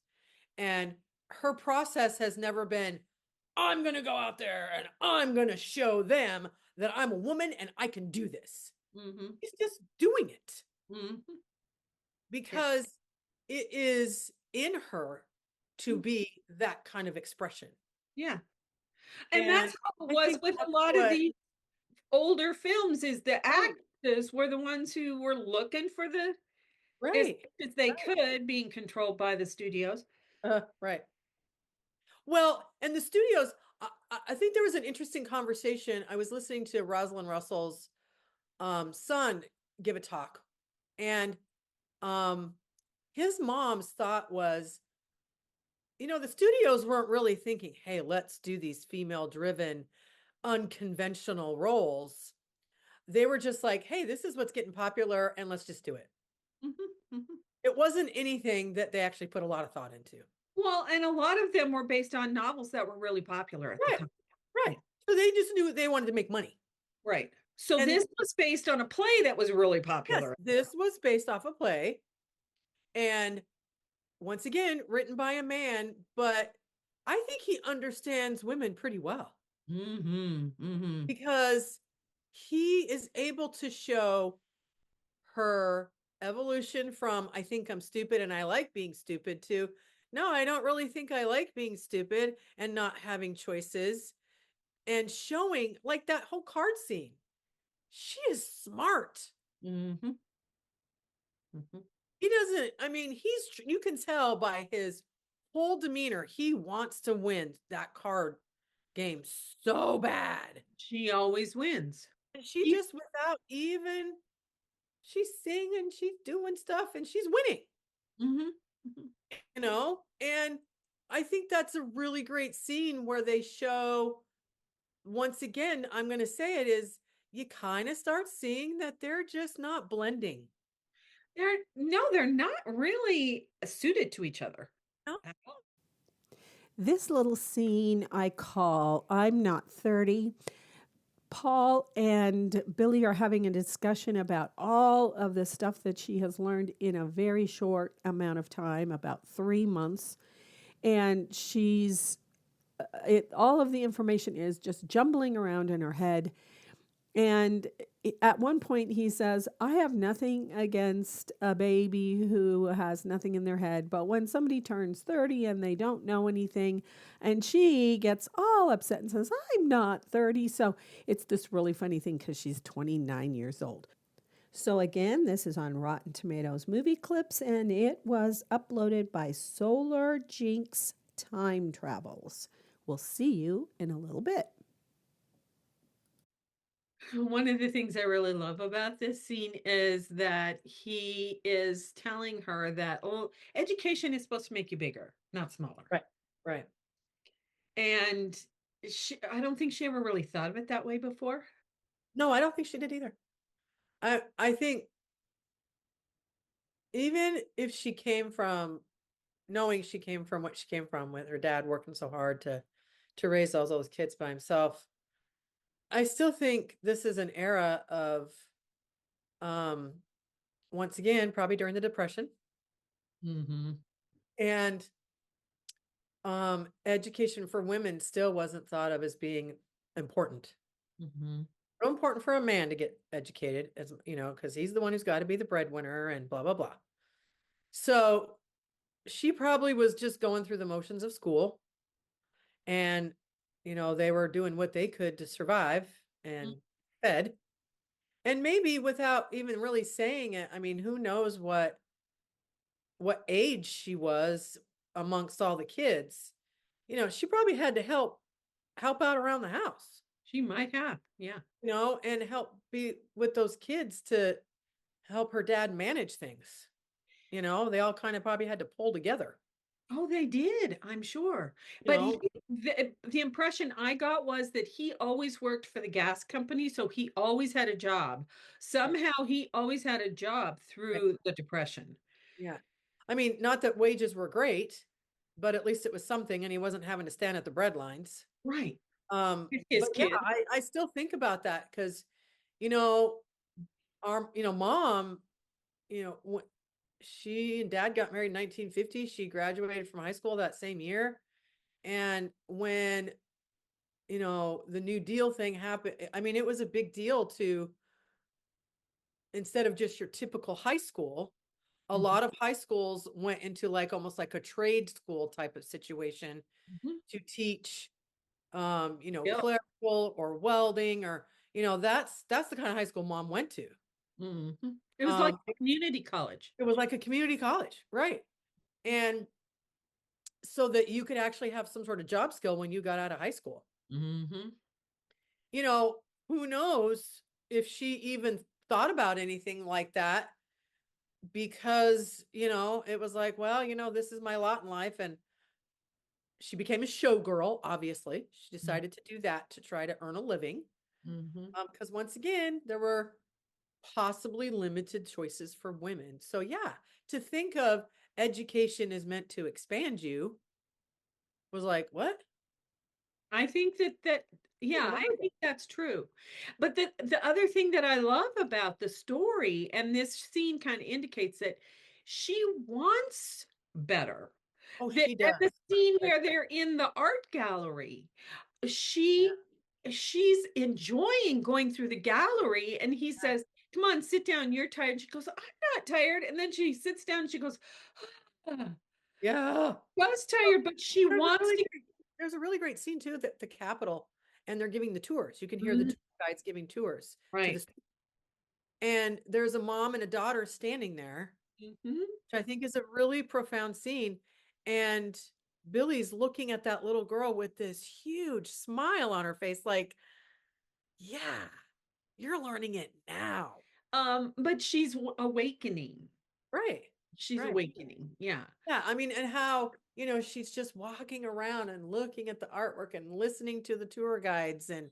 and her process has never been, I'm going to go out there and I'm going to show them that I'm a woman and I can do this. She's just doing it because it is in her to be that kind of expression. Yeah. And And that's how it I was think with a that's lot of what, these older films, is the right, actors were the ones who were looking for the as right, much as they could, being controlled by the studios. right. Well, and the studios, I think there was an interesting conversation. I was listening to Rosalind Russell's son give a talk, and um, his mom's thought was, the studios weren't really thinking, hey, let's do these female driven, unconventional roles. They were just like, hey, this is what's getting popular and let's just do it. It wasn't anything that they actually put a lot of thought into. Well, and a lot of them were based on novels that were really popular at the Right. time. Right. So they just knew they wanted to make money. Right. So And this was based on a play that was really yes, popular. this was based off a play. And once again, written by a man, but I think he understands women pretty well Mm-hmm. Mm-hmm. because he is able to show her evolution from I think I'm stupid and I like being stupid to no, I don't really think I like being stupid and not having choices and showing like that whole card scene. She is smart. Mm-hmm. Mm-hmm. He doesn't, I mean, you can tell by his whole demeanor, he wants to win that card game so bad. She always wins. And she He- just without even, she's singing, she's doing stuff, and she's winning, Mhm, mhm. you know? And I think that's a really great scene where they show, once again, I'm going to say it is, you kind of start seeing that they're just not blending. They're not really suited to each other No, at all. This little scene I call I'm Not 30. Paul and Billy are having a discussion about all of the stuff that she has learned in a very short amount of time, about 3 months. And all of the information is just jumbling around in her head. And at one point, he says, I have nothing against a baby who has nothing in their head. But when somebody turns 30 and they don't know anything, and she gets all upset and says, I'm not 30. So it's this really funny thing because she's 29 years old. So again, this is on Rotten Tomatoes Movie Clips, and it was uploaded by Solar Jinx Time Travels. We'll see you in a little bit. One of the things I really love about this scene is that he is telling her that, oh, education is supposed to make you bigger, not smaller. right, right. And I don't think she ever really thought of it that way before. No, I don't think she did either. I think even if she came from knowing she came from what she came from with her dad working so hard to raise all those kids by himself, I still think this is an era of um once again, probably during the Depression. Mm-hmm. And education for women still wasn't thought of as being important. Mm-hmm. So important for a man to get educated, as you know, because he's the one who's got to be the breadwinner and blah blah blah. So she probably was just going through the motions of school, and they were doing what they could to survive and fed, and maybe without even really saying it. I mean, who knows what age she was amongst all the kids. She probably had to help out around the house, She might have, yeah. and help be with those kids to help her dad manage things. They all kind of probably had to pull together, Oh, they did, I'm sure. you But know. the impression I got was that he always worked for the gas company, so he always had a job. Right, Somehow he always had a job right. through the Depression. Yeah. I mean, not that wages were great, but at least it was something and he wasn't having to stand at the bread lines. Right. With his But yeah, kid. I still think about that because, you know, mom, when she and dad got married in 1950, she graduated from high school that same year. And when, the New Deal thing happened, I mean, it was a big deal to, instead of just your typical high school, a Mhm, lot of high schools went into like almost like a trade school type of situation mhm. to teach Yeah. clerical or welding or that's the kind of high school mom went to. Mhm. It was like um community college. it was like a community college, right? And so that you could actually have some sort of job skill when you got out of high school. Mhm. you know who knows if she even thought about anything like that, because it was like, well, this is my lot in life. And she became a showgirl. Obviously she Mm, decided to do that to try to earn a living, mhm. because once again there were possibly limited choices for women. So yeah, to think of education is meant to expand you was like, what? I think that Yeah, I Marvel. think that's true. But the other thing that I love about the story, and this scene kind of indicates that she wants better. Oh, The she At does. the scene Like, where they're in the art gallery, yeah. she's enjoying going through the gallery, and he says, "Come on, sit down. You're tired." She goes, "I'm not tired." And then she sits down and she goes, "Ah, Yeah. was tired," but she There's a wants really to. great there's a really great scene too at the Capitol, and they're giving the tours. You can hear the Mhm, tour guides giving tours to the right. and there's a mom and a daughter standing there, Mhm. which I think is a really profound scene. And Billy's looking at that little girl with this huge smile on her face, like, yeah, you're learning it now. But she's awakening. Right. She's Right. awakening. Yeah. Yeah. I mean, and how, she's just walking around and looking at the artwork and listening to the tour guides and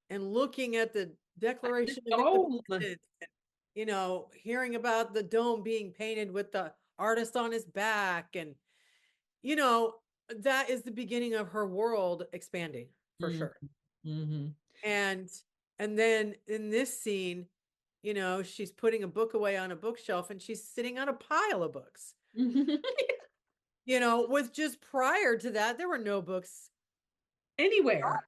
looking at the The Declaration of dome. Independence, and, hearing about the dome being painted with the artist on his back. And, you know, that is the beginning of her world expanding for Mm, sure. mhm. And then in this scene, she's putting a book away on a bookshelf and she's sitting on a pile of books. With just prior to that, there were no books. Anywhere.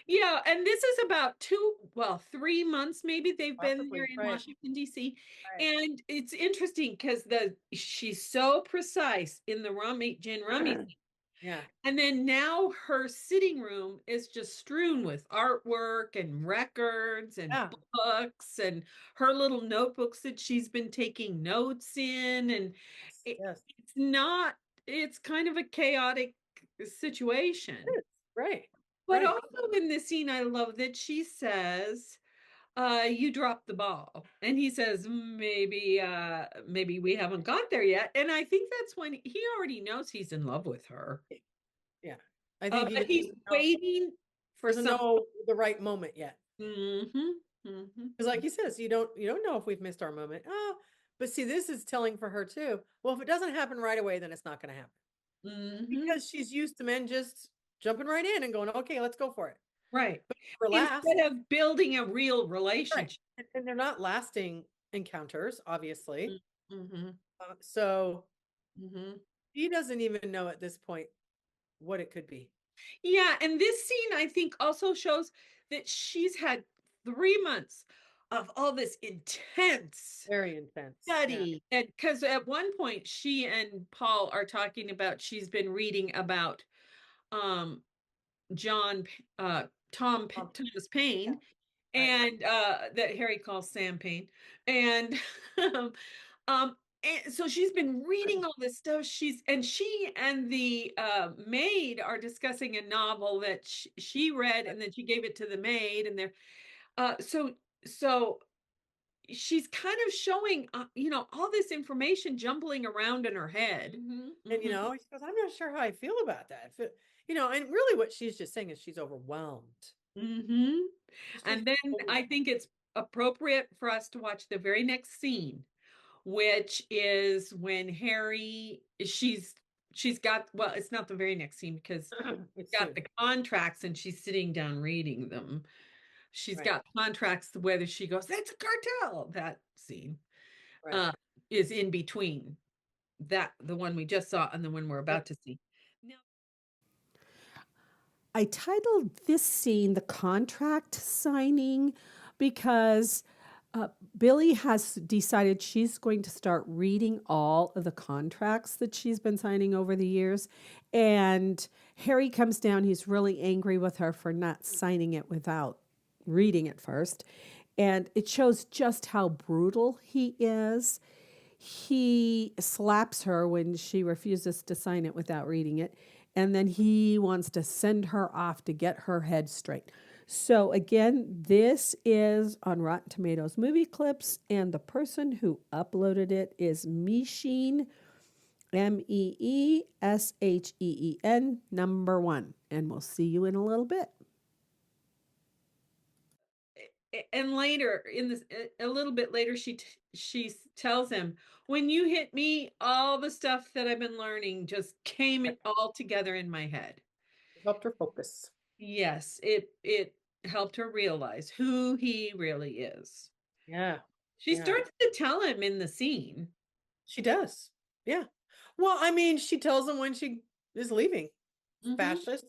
Yeah, and this is about 3 months maybe they've been there Possibly. in Right. Washington, DC. Right. And it's interesting because she's so precise in the gin rummy. Yeah. And then now her sitting room is just strewn with artwork and records and Yeah. books and her little notebooks that she's been taking notes in. And Yes. it, Yes. it's not, it's kind of a chaotic It situation. is. Right. But Right. also in this scene, I love that she says, you dropped the ball. And he says, maybe we haven't got there yet. And I think that's when he already knows he's in love with her. Yeah. I think he But just he's waiting for doesn't some. know the right moment yet. Mhm, mhm, Because like he says, you don't know if we've missed our moment. Oh, but see, this is telling for her too. Well, if it doesn't happen right away, then it's not going to happen mhm. because she's used to men just jumping right in and going, okay, let's go for it. Right. But for last, Instead of building a real right. relationship. And they're not lasting encounters, obviously. Mhm, So mhm. he doesn't even know at this point what it could be. Yeah, and this scene I think also shows that she's had 3 months of all this intense Very intense. Yeah. study. And because at one point she and Paul are talking about she's been reading about um John Um, Thomas yeah. Paine, Right. and that Harry calls Sam Paine. And um, um and so she's been reading all this stuff. She and the maid are discussing a novel that she read, and then she gave it to the maid, and they're so she's kind of showing all this information jumbling around in her head. And she goes, I'm not sure how I feel about that. And really what she's just saying is she's overwhelmed. Hmm. She's just And then I overwhelmed. think it's appropriate for us to watch the very next scene, which is when she's got, well, it's not the very next scene because It's she's got soon. the contracts and she's sitting down reading them. She's Right. got contracts whether she goes, that's a cartel. That scene Right. uh, is in between the one we just saw and the one we're Yep. about to see. Now, I titled this scene The Contract Signing because uh, Billy has decided she's going to start reading all of the contracts that she's been signing over the years. And Harry comes down. He's really angry with her for not signing it without reading it first. And it shows just how brutal he is. He slaps her when she refuses to sign it without reading it. And then he wants to send her off to get her head straight. So, again, this is on Rotten Tomatoes movie clips, and the person who uploaded it is Meesheen, Meesheen, #1. And we'll see you in a little bit. and later in this, a little bit later, she tells him, when you hit me, all the stuff that I've been learning just came Right. all together in my head. Helped her focus. Yes, it helped her realize who he really is. Yeah. She Yeah. starts to tell him in the scene. She does. Yeah. Well, I mean, she tells him when she is leaving. Mhm, Fascist,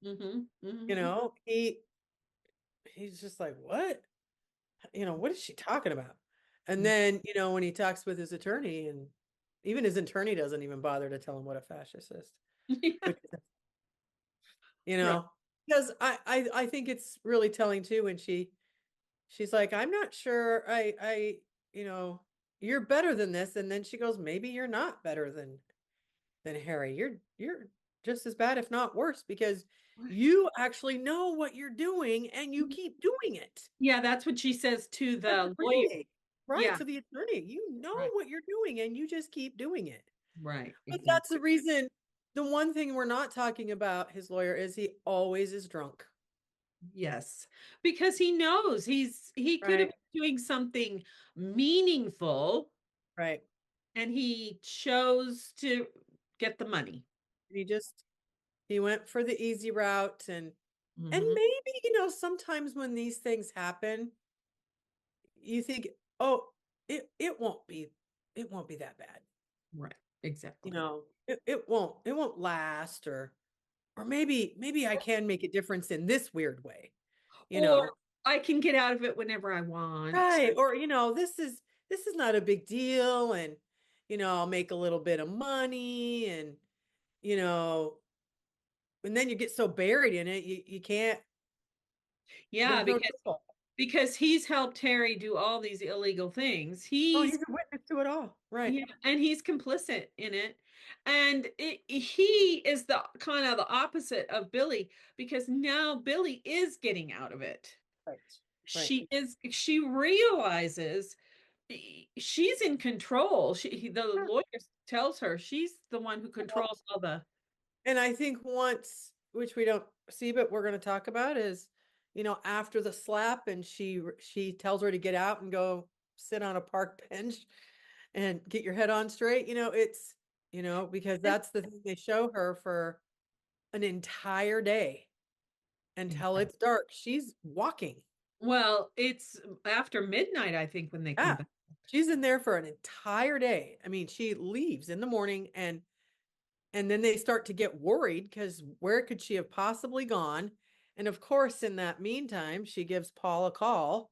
mhm, you mhm. know, he's just like, "What? What is she talking about?" And Mm. then, when he talks with his attorney, and even his attorney doesn't even bother to tell him what a fascist is, Yeah, which, you right. know, because I think it's really telling too when she's like, "I'm not sure you know, you're better than this." And then she goes, "Maybe you're not better than Harry. You're just as bad, if not worse, because you actually know what you're doing and you keep doing it." Yeah, that's what she says to That's the lawyer. attorney. Right, Yeah, to the attorney. You know right, what you're doing and you just keep doing it. right, But that's exactly. the reason. The one thing we're not talking about his lawyer is he always is drunk. Yes, because he knows he could have Right, been doing something meaningful, right. and he chose to get the money. He went for the easy route, and Mhm. maybe, sometimes when these things happen, you think, "Oh, it won't be that bad." Right, exactly. It won't last, or maybe I can make a difference in this weird way, you Or know? I can get out of it whenever I want. Right, or, this is not a big deal, and, I'll make a little bit of money, you know, and then you get so buried in it, you can't. Yeah, There's no trouble. because he's helped Harry do all these illegal things. Oh, he's a witness to it all. Right. Yeah, and he's complicit in it. And he is the kind of the opposite of Billy, because now Billy is getting out of it. Right. Right. She realizes she's in control. The Yeah. lawyer tells her she's the one who Well, controls all the. and I think once, which we don't see, but we're going to talk about, is, after the slap, and she tells her to get out and go sit on a park bench and get your head on straight. Because And that's the thing they show her for an entire day until yeah. it's dark. She's walking. Well, it's after midnight, I think, when they come Yeah. back. She's in there for an entire day. I mean, she leaves in the morning, and then they start to get worried because where could she have possibly gone? And of course, in that meantime, she gives Paul a call.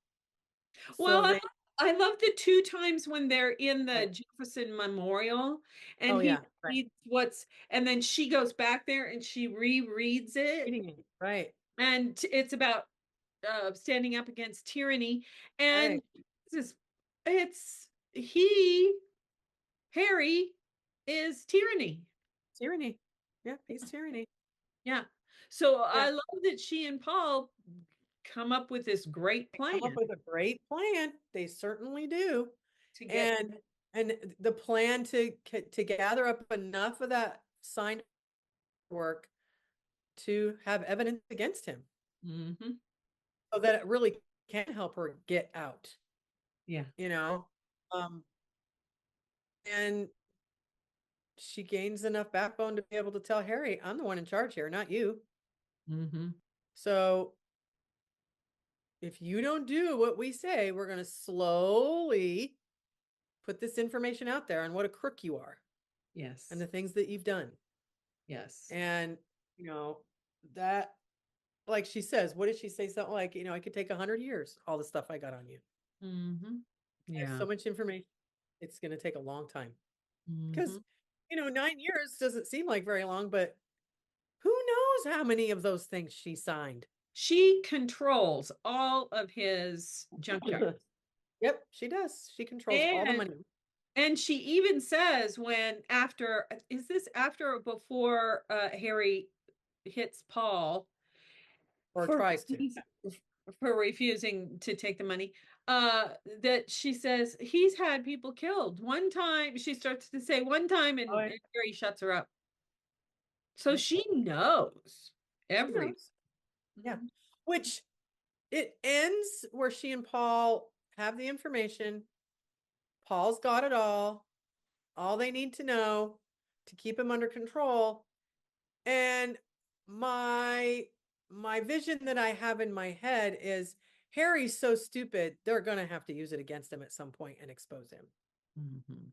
Well, So they, I love the two times when they're in the right. Jefferson Memorial, and Oh he yeah, right. reads and then she goes back there and she rereads it, Reading it. Right. and it's about standing up against tyranny, and Right. this it's he Harry is tyranny. Tyranny. Yeah, he's tyranny. Yeah. So Yeah. I love that she and Paul come up with this great They come up plan with a great plan. They certainly do. to get. And the plan to gather up enough of that signed work to have evidence against him, Mhm. so that it really can help her get out, Yeah. you know? Um, and she gains enough backbone to be able to tell Harry, "I'm the one in charge here, not you. Mhm. So if you don't do what we say, we're going to slowly put this information out there on what a crook you are and Yes. the things that you've done." Yes. And, you know, that, like she says, what did she say? Something like, "It could take 100 years, all the stuff I got on you. Mhm. I have Yeah. so much information. It's going to take a long time." Because, Mhm. 9 years doesn't seem like very long, but who knows how many of those things she signed? She controls all of his junkyard. Yep, she does. She controls all the And money, she even says, when after is this after or before Harry hits Paul or for tries to. refusing to take the money, that she says he's had people killed. One time she starts to say one time, Oh, and yeah. Harry shuts her up. So Yep, she knows she every. knows. Yeah. Mhm. Which it ends where she and Paul have the information. Paul's got it all they need to know to keep him under control. And my my vision that I have in my head is Harry's so stupid, they're gonna have to use it against him at some point and expose him. Mhm.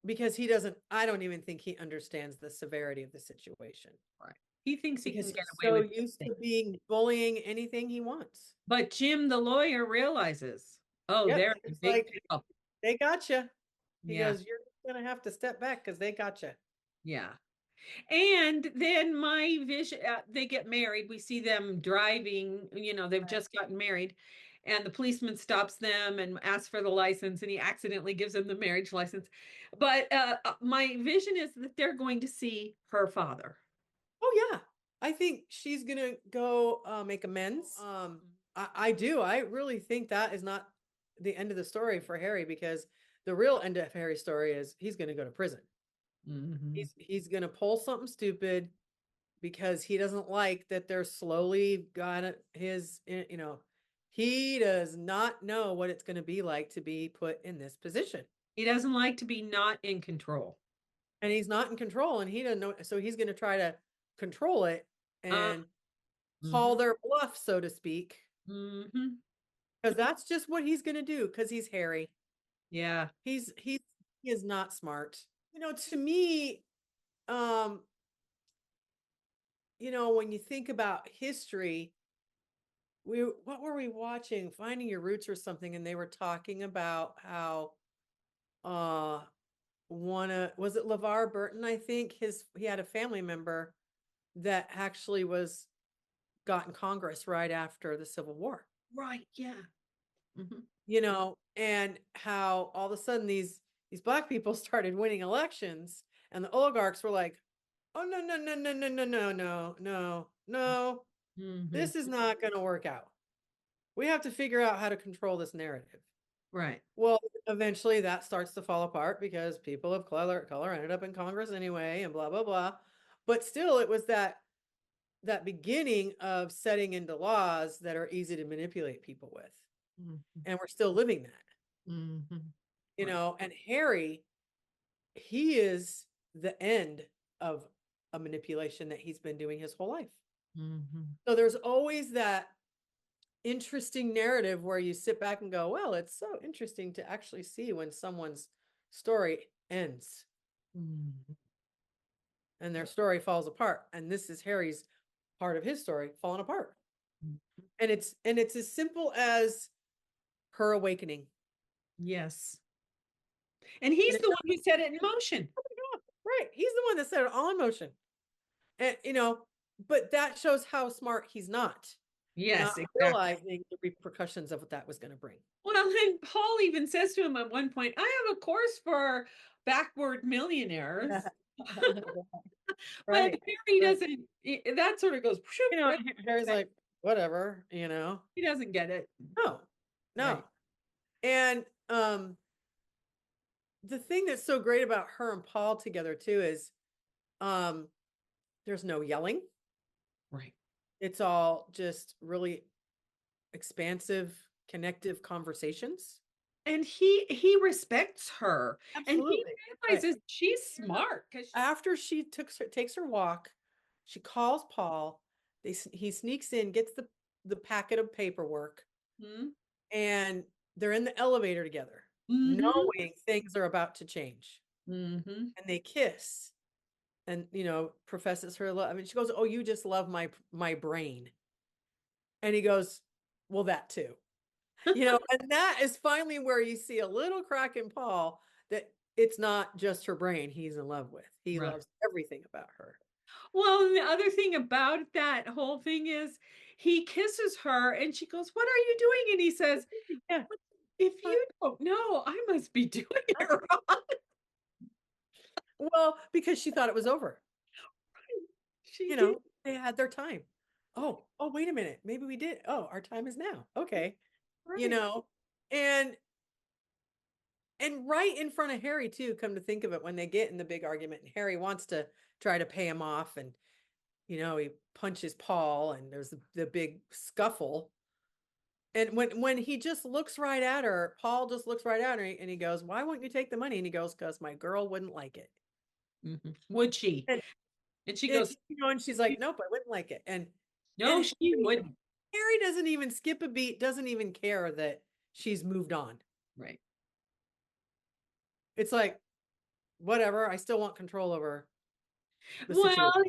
Because he doesn't, I don't even think he understands the severity of the situation. Right. He thinks he Because can get he's away so with used to anything. being bullying anything he wants. But Jim, the lawyer, realizes, oh, Yep, they're in he's big like, pickle. they gotcha. He Yeah, goes, you're gonna have to step back because they gotcha. yeah. And then my vision, they get married. We see them driving, they've just gotten married. And the policeman stops them and asks for the license, and he accidentally gives them the marriage license. But my vision is that they're going to see her father. Oh yeah. I think she's gonna go make amends. I do. I really think that is not the end of the story for Harry, because the real end of Harry's story is he's gonna go to prison. Mhm. He's gonna pull something stupid because he doesn't like that they're slowly got his, he does not know what it's going to be like to be put in this position. He doesn't like to be not in control. And he's not in control, and he doesn't know. So he's going to try to control it Uh, and call mhm, their bluff, so to speak, mhm. because that's just what he's going to do because he's Harry. Yeah, He is not smart. To me, um, when you think about history, what were we watching? Finding Your Roots or something, and they were talking about how uh was it LeVar Burton, I think, he had a family member that actually got in Congress right after the Civil War. right. Yeah. Mhm. And how all of a sudden these black people started winning elections, and the oligarchs were like, oh, no, no, no, no, no, no, no, no, no, no, Mhm. this is not going to work out. We have to figure out how to control this narrative. Right. Well, eventually that starts to fall apart because people of color ended up in Congress anyway, and blah blah blah. But still, it was that beginning of setting into laws that are easy to manipulate people with, Mhm. and we're still living that. Mhm. Right. And Harry, he is the end of a manipulation that he's been doing his whole life. Mhm. So there's always that interesting narrative where you sit back and go, well, it's so interesting to actually see when someone's story ends Mhm. and their story falls apart. And this is Harry's part of his story falling apart. Mhm. And it's as simple as her awakening. Yes. And And he's it's the one who set it in motion. right. He's the one that set it all in motion. And but that shows how smart he's not Yes, exactly. realizing the repercussions of what that was going to bring. Well, and Paul even says to him at one point, I have a course for backward millionaires. But Right. Harry Right. doesn't, that sort of goes, "Pshoo," right? Harry's like, whatever. He doesn't get it. No, no. Right. And the thing that's so great about her and Paul together too is um there's no yelling. Right. It's all just really expansive, connective conversations. And he respects her, and he Absolutely. Right. realizes she's smart because After she takes her walk, she calls Paul. He sneaks in, gets the packet of paperwork, Mhm. and they're in the elevator together, Mhm. knowing things are about to change. Mhm. And they kiss, and professes her love. I mean, she goes, "Oh, you just love my brain," and he goes, "Well, that too." And that is finally where you see a little crack in Paul, that it's not just her brain he's in love with. He Right. loves everything about her. Well, and the other thing about that whole thing is he kisses her and she goes, "What are you doing?" And he says, Yeah. "If you don't know, I must be doing it wrong." Well, because she thought it was over. She You did. know, they had their time. Oh, wait a minute. Maybe we did. Oh, our time is now. Okay. You Right. know, and right in front of Harry too, come to think of it, when they get in the big argument and Harry wants to try to pay him off, and he punches Paul and there's the big scuffle. And when he just looks right at her, Paul just looks right at her, and he goes, "Why won't you take the money?" And he goes, "Because my girl wouldn't like it." Mhm. Would she? And And she and goes, and she's like, "Nope, I wouldn't like it." And No, And she wouldn't. Harry doesn't even skip a beat, doesn't even care that she's moved on. Right. It's like, whatever, I still want control over the situation. Well,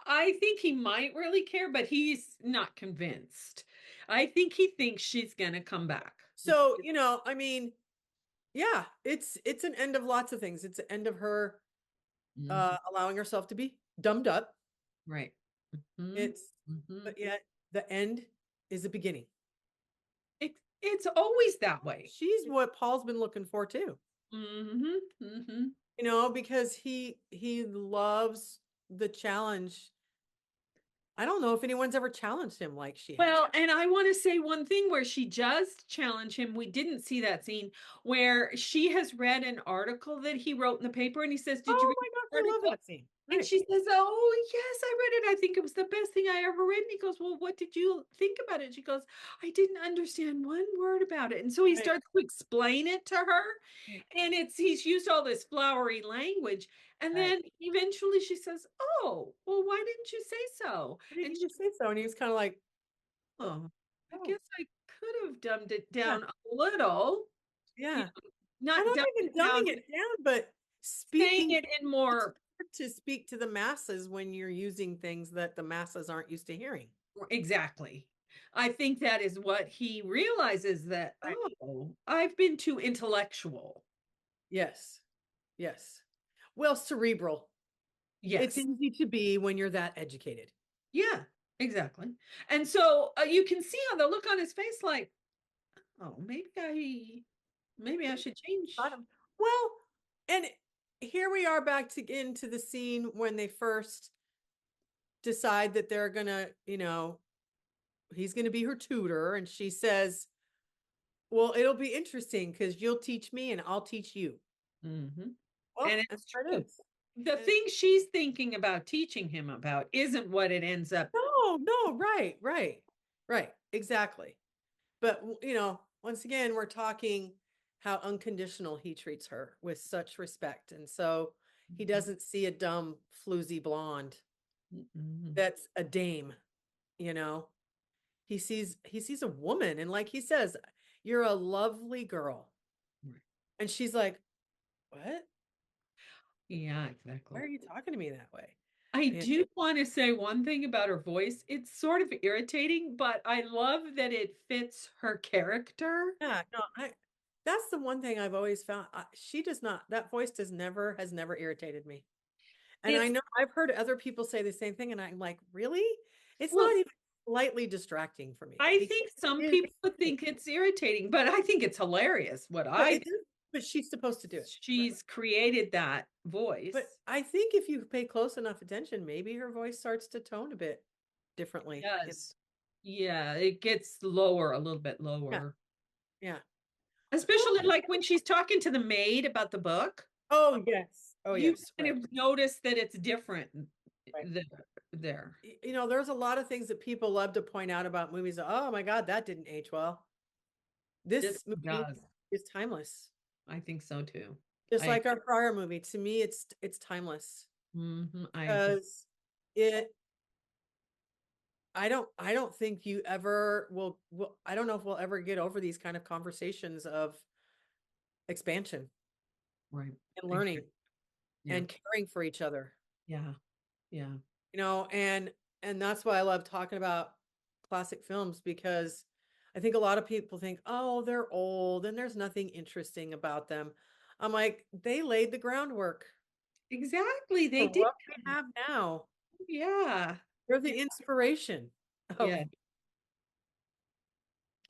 I think he might really care, but he's not convinced. I think he thinks she's gonna come back. So, I mean, yeah, it's an end of lots of things. It's an end of her Mhm. allowing herself to be dumbed up. Right. Mhm. It's Mhm. But yet the end is the beginning. It's always that way. She's what Paul's been looking for too. Mhm. Mhm. Because he loves the challenge. I don't know if anyone's ever challenged him like she has. Well, and I want to say one thing where she does challenge him. We didn't see that scene where she has read an article that he wrote in the paper and he says, "Did you Oh read my gosh, the I love article?" that scene. And Right. she says, "Oh, yes, I read it. I think it was the best thing I ever read." And he goes, "Well, what did you think about it?" She goes, "I didn't understand one word about it." And so he Right. starts to explain it to her. Right. And he's used all this flowery language. And Right. then eventually she says, "Oh, well, why didn't you say so?" Why didn't And you she, just say so? And he was kind of like, oh, "Oh, I oh, guess I could have dumbed it yeah, down a little, you yeah. know, And not not dumbed even it down, dumbing it down, but saying speaking it in it's more hard to speak to the masses when you're using things that the masses aren't used to hearing. exactly." I think that is what he realizes that, Right. oh, I've been too intellectual. Yes. Yes. Well, cerebral. It's Yes. easy to be when you're that educated. Yeah, exactly. And so you can see on the look on his face, like, oh, maybe I should change. Bottom. Well, and here we are back to into the scene when they first decide that they're gonna, he's gonna be her tutor, and she says, "Well, it'll be interesting because you'll teach me and I'll teach you." Mhm. Well, And that's it's how it true. is. The And thing she's thinking about teaching him about isn't what it ends up. no, no, right, right, right, exactly. But once again, we're talking how unconditional he treats her with such respect, and so he Mhm, doesn't see a dumb floozy blonde mhm. that's a dame. You know, he sees a woman, and like he says, "You're a lovely girl," Right. and she's like, "What? Yeah, Why exactly. are you talking to me that way?" I Yeah, do want to say one thing about her voice. It's sort of irritating, but I love that it fits her character. yeah, no, that's the one thing I've always found. She does not. That voice has never irritated me. And I It's know I've heard other people say the same thing, and I'm like, "Really?" It's not well, even slightly distracting for me I because think some it is people would funny. think it's irritating, but I think it's hilarious what But I it did. is but she's supposed to do it. Right. She's created that But voice. I think if you pay close enough attention, maybe her voice starts to tone a bit differently. Does. Yeah, it gets lower, a little bit Yeah, lower. yeah. Well, Especially like when she's talking to the maid about the book, oh, yes. Oh, you yes, kind right, of notice that it's different right. there. There's a lot of things that people love to point out about movies. Oh my god, that didn't age well. This This movie does. is timeless. I think so too. Just I like our prior movie. To me, it's timeless I agree. because it I don't think you ever will I don't know if we'll ever get over these kind of conversations of expansion Right. and I agree. learning Yeah. and caring for each other. Yeah. Yeah. And that's why I love talking about classic films because I think a lot of people think, "Oh, they're old and there's nothing interesting about them." I'm like, "They laid the groundwork Exactly. for They did. what we have now. Yeah. They're the inspiration Yeah.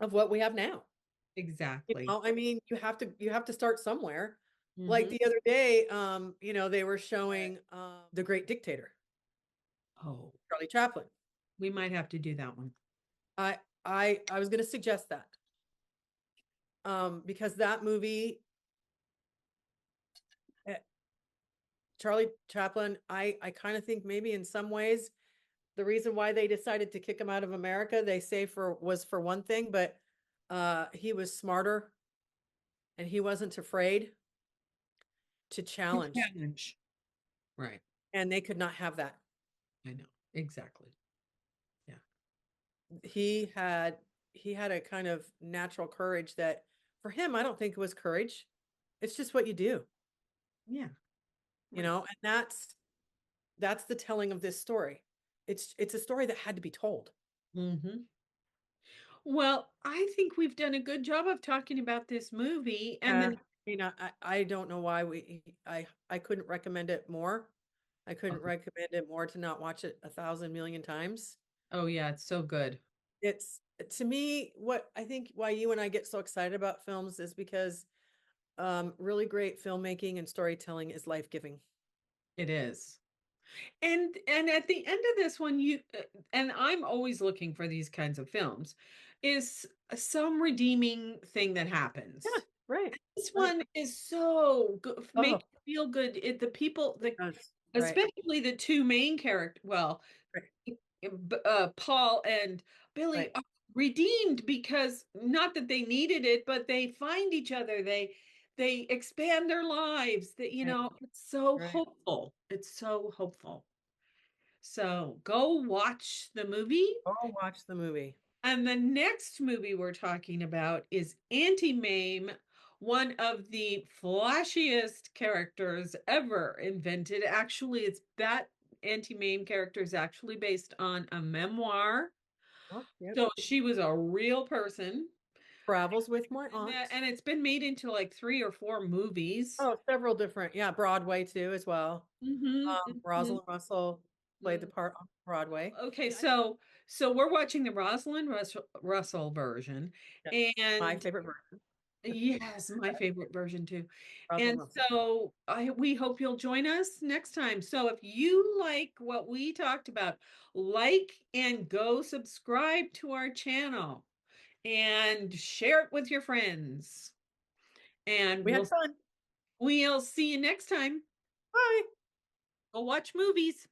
of what we have now." Exactly. I mean, you have to start somewhere. Like Hmm. the other day, they were showing The Great Dictator, Oh, Charlie Chaplin. we might have to do that one. I I was going to suggest that because that movie, eh, Charlie Chaplin, I kind of think maybe in some ways the reason why they decided to kick him out of America, they say for one thing, but he was smarter and he wasn't afraid to challenge, Challenge. Right. and they could not have that. I know. Exactly. Yeah. he had he had a kind of natural courage that for him, I don't think it was courage. It's just what you do, Yeah, you right. know, and that's the telling of this story. It's a story that had to be told. Mhm. Well, I think we've done a good job of talking about this movie, and then I don't know why I couldn't recommend it more. I couldn't oh, recommend it more to not watch it 1,000,000,000 times. oh, yeah, it's so good. It's to me, what I think why you and I get so excited about films is because, really great filmmaking and storytelling is life-giving. It is. And at the end of this one, and I'm always looking for these kinds of films, is some redeeming thing that Yeah, happens. right, This right. one is so good, make Oh, you feel good. The people, it does. Right, especially the two main character, well, right, Paul and Billy right, are redeemed because not that they needed it, but they find each other. They expand their lives. That right, it's so right. hopeful. It's so hopeful. So go watch the movie. Go watch the movie. And the next movie we're talking about is Anti-Mame, one of the flashiest characters ever invented. Actually, it's that Anti-Mame character is actually based on a memoir. Oh, yep. So she was a real person. Travels with my aunt. And it's been made into like 3 or 4 movies. Oh, several different yeah, Broadway too as well. Hmm. Rosalind Russell played the part on Broadway. Okay, Yeah, so we're watching the Russell version, yeah. My and favorite version, yes, my favorite version too. Rosalind And Russell. so we hope you'll join us next time. So if you like what we talked about, like and go subscribe to our channel and share it with your friends. And We had fun. we'll see you next time. Bye. Go watch movies.